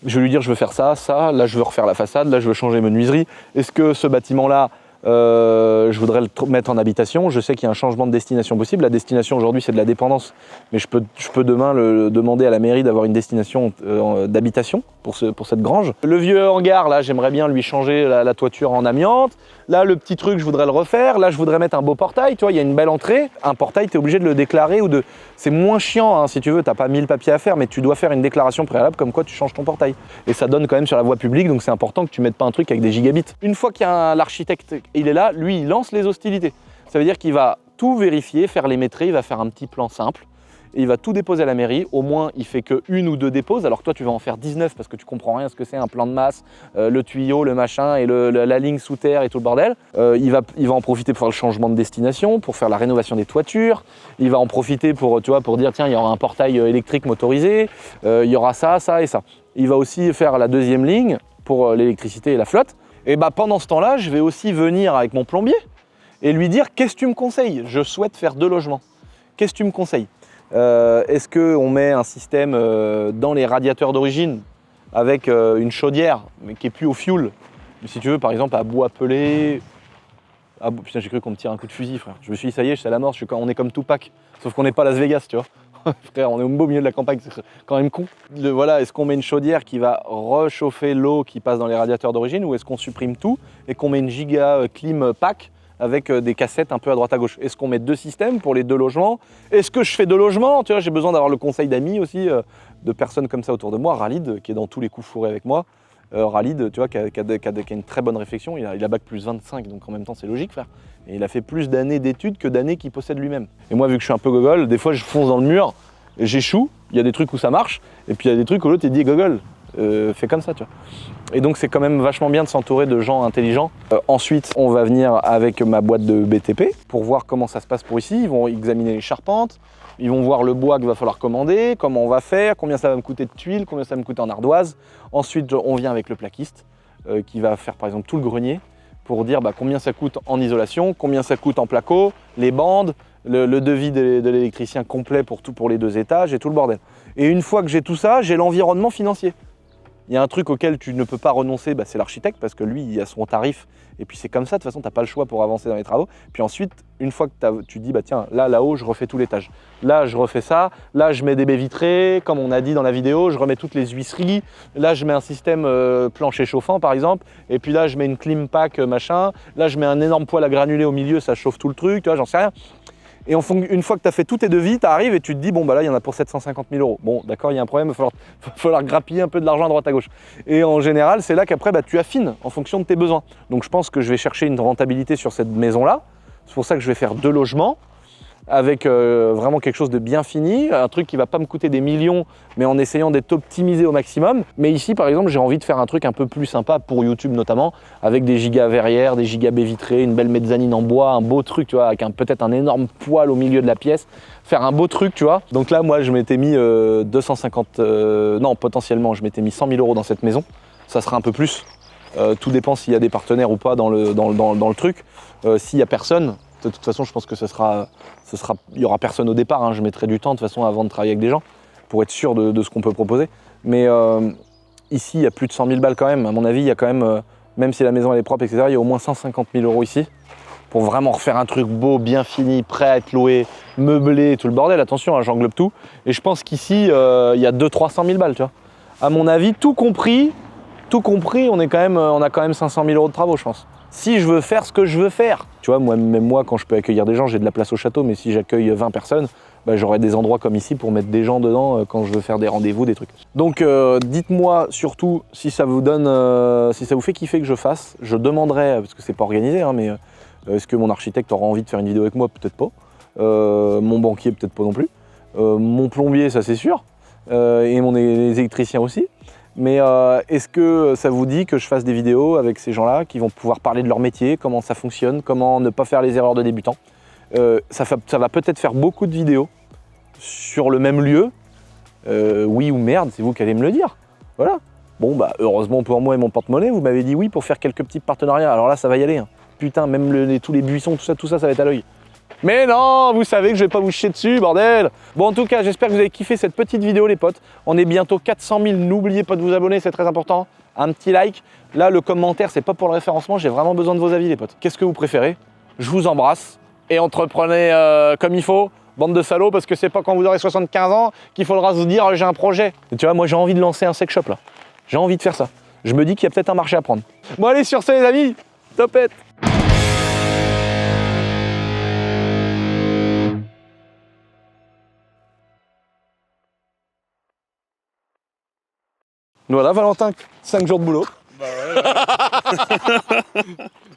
Je vais lui dire je veux faire ça, là je veux refaire la façade, là je veux changer menuiserie. Est-ce que ce bâtiment-là, je voudrais le mettre en habitation? Je sais qu'il y a un changement de destination possible. La destination aujourd'hui c'est de la dépendance, mais je peux demain demander à la mairie d'avoir une destination d'habitation pour cette grange. Le vieux hangar, là j'aimerais bien lui changer la toiture en amiante. Là le petit truc je voudrais le refaire. Là je voudrais mettre un beau portail, tu vois, il y a une belle entrée. Un portail tu es obligé de le déclarer c'est moins chiant hein, si tu veux, t'as pas 1000 papiers à faire, mais tu dois faire une déclaration préalable comme quoi tu changes ton portail. Et ça donne quand même sur la voie publique, donc c'est important que tu mettes pas un truc avec des gigabits. Une fois qu'il y a l'architecte, il est là, lui il lance les hostilités. Ça veut dire qu'il va tout vérifier, faire les métrés, il va faire un petit plan simple. Et il va tout déposer à la mairie, au moins il fait que 1 ou 2 déposes, alors que toi tu vas en faire 19 parce que tu comprends rien à ce que c'est un plan de masse, le tuyau, le machin et la ligne sous terre et tout le bordel. Il va en profiter pour faire le changement de destination, pour faire la rénovation des toitures, il va en profiter pour dire tiens il y aura un portail électrique motorisé, il y aura ça, ça et ça. Il va aussi faire la 2e ligne pour l'électricité et la flotte. Et pendant ce temps-là, je vais aussi venir avec mon plombier et lui dire qu'est-ce que tu me conseilles? Je souhaite faire 2 logements. Qu'est-ce que tu me conseilles? Est-ce qu'on met un système dans les radiateurs d'origine avec une chaudière mais qui est plus au fioul? Si tu veux par exemple à bois pelé. Putain j'ai cru qu'on me tire un coup de fusil frère. Je me suis dit ça y est, c'est la mort, on est comme Tupac. Sauf qu'on n'est pas à Las Vegas tu vois. Frère on est au beau milieu de la campagne, c'est quand même con. Voilà, est-ce qu'on met une chaudière qui va réchauffer l'eau qui passe dans les radiateurs d'origine ou est-ce qu'on supprime tout et qu'on met une giga clim pack avec des cassettes un peu à droite à gauche? Est-ce qu'on met 2 systèmes pour les 2 logements? Est-ce que je fais 2 logements? Tu vois, j'ai besoin d'avoir le conseil d'amis aussi, de personnes comme ça autour de moi. Ralid, qui est dans tous les coups fourrés avec moi. Ralid, tu vois, qui a une très bonne réflexion. Il a bac plus 25, donc en même temps c'est logique, frère. Et il a fait plus d'années d'études que d'années qu'il possède lui-même. Et moi, vu que je suis un peu gogol, des fois je fonce dans le mur, et j'échoue. Il y a des trucs où ça marche, et puis il y a des trucs où l'autre il dit gogol. Fais comme ça, tu vois. Et donc c'est quand même vachement bien de s'entourer de gens intelligents. Ensuite, on va venir avec ma boîte de BTP pour voir comment ça se passe pour ici. Ils vont examiner les charpentes, ils vont voir le bois qu'il va falloir commander, comment on va faire, combien ça va me coûter de tuiles, combien ça va me coûter en ardoise. Ensuite, on vient avec le plaquiste qui va faire par exemple tout le grenier pour dire combien ça coûte en isolation, combien ça coûte en placo, les bandes, le devis de l'électricien complet pour les 2 étages et tout le bordel. Et une fois que j'ai tout ça, j'ai l'environnement financier. Il y a un truc auquel tu ne peux pas renoncer, c'est l'architecte, parce que lui, il a son tarif, et puis c'est comme ça, de toute façon, tu n'as pas le choix pour avancer dans les travaux. Puis ensuite, une fois que tu dis, tiens, là-haut, je refais tout l'étage. Là, je refais ça, là, je mets des baies vitrées, comme on a dit dans la vidéo, je remets toutes les huisseries, là, je mets un système plancher chauffant, par exemple, et puis là, je mets une clim pack, machin, là, je mets un énorme poêle à granulés au milieu, ça chauffe tout le truc, tu vois, j'en sais rien. Et une fois que tu as fait tous tes devis, tu arrives et tu te dis, là, il y en a pour 750 000 €. Bon, d'accord, il y a un problème, il va falloir grappiller un peu de l'argent à droite à gauche. Et en général, c'est là qu'après, tu affines en fonction de tes besoins. Donc, je pense que je vais chercher une rentabilité sur cette maison-là. C'est pour ça que je vais faire 2 logements avec vraiment quelque chose de bien fini, un truc qui va pas me coûter des millions, mais en essayant d'être optimisé au maximum. Mais ici, par exemple, j'ai envie de faire un truc un peu plus sympa pour YouTube notamment, avec des gigas verrières, des gigas baies vitrées, une belle mezzanine en bois, un beau truc, tu vois, avec peut-être un énorme poêle au milieu de la pièce, faire un beau truc, tu vois. Donc là, moi, je m'étais mis potentiellement, je m'étais mis 100 000 € dans cette maison. Ça sera un peu plus. Tout dépend s'il y a des partenaires ou pas dans le truc. S'il y a personne, de toute façon, je pense que il y aura personne au départ. Hein. Je mettrai du temps de toute façon avant de travailler avec des gens pour être sûr de ce qu'on peut proposer. Mais ici, il y a plus de 100 000 balles quand même. À mon avis, il y a quand même si la maison elle est propre, etc., il y a au moins 150 000 € ici pour vraiment refaire un truc beau, bien fini, prêt à être loué, meublé, tout le bordel. Attention, hein, j'englobe tout. Et je pense qu'ici, il y a 200-300 000 balles, tu vois. À mon avis, tout compris, on a quand même 500 000 € de travaux, je pense. Si je veux faire ce que je veux faire. Tu vois, même moi, quand je peux accueillir des gens, j'ai de la place au château, mais si j'accueille 20 personnes, bah, j'aurai des endroits comme ici pour mettre des gens dedans quand je veux faire des rendez-vous, des trucs. Donc dites-moi surtout si ça vous donne, si ça vous fait kiffer que je fasse. Je demanderai, parce que c'est pas organisé, hein, mais est-ce que mon architecte aura envie de faire une vidéo avec moi? Peut-être pas. Mon banquier, peut-être pas non plus. Mon plombier, ça c'est sûr. Et les électriciens aussi. Mais est-ce que ça vous dit que je fasse des vidéos avec ces gens-là qui vont pouvoir parler de leur métier, comment ça fonctionne, comment ne pas faire les erreurs de débutants? Ça va peut-être faire beaucoup de vidéos sur le même lieu. Oui ou merde, c'est vous qui allez me le dire. Voilà. Bon, bah heureusement pour moi et mon porte-monnaie, vous m'avez dit oui pour faire quelques petits partenariats. Alors là, ça va y aller. Hein. Putain, même tous les buissons, tout ça va être à l'œil. Mais non, vous savez que je vais pas vous chier dessus, bordel. Bon, en tout cas, j'espère que vous avez kiffé cette petite vidéo, les potes. On est bientôt 400 000. N'oubliez pas de vous abonner, c'est très important. Un petit like. Là, le commentaire, c'est pas pour le référencement. J'ai vraiment besoin de vos avis, les potes. Qu'est-ce que vous préférez? Je vous embrasse et entreprenez comme il faut. Bande de salauds, parce que c'est pas quand vous aurez 75 ans qu'il faudra se dire j'ai un projet. Et tu vois, moi j'ai envie de lancer un sex shop là. J'ai envie de faire ça. Je me dis qu'il y a peut-être un marché à prendre. Bon allez, sur ce les amis, topette. Voilà Valentin, 5 jours de boulot. Bah ouais.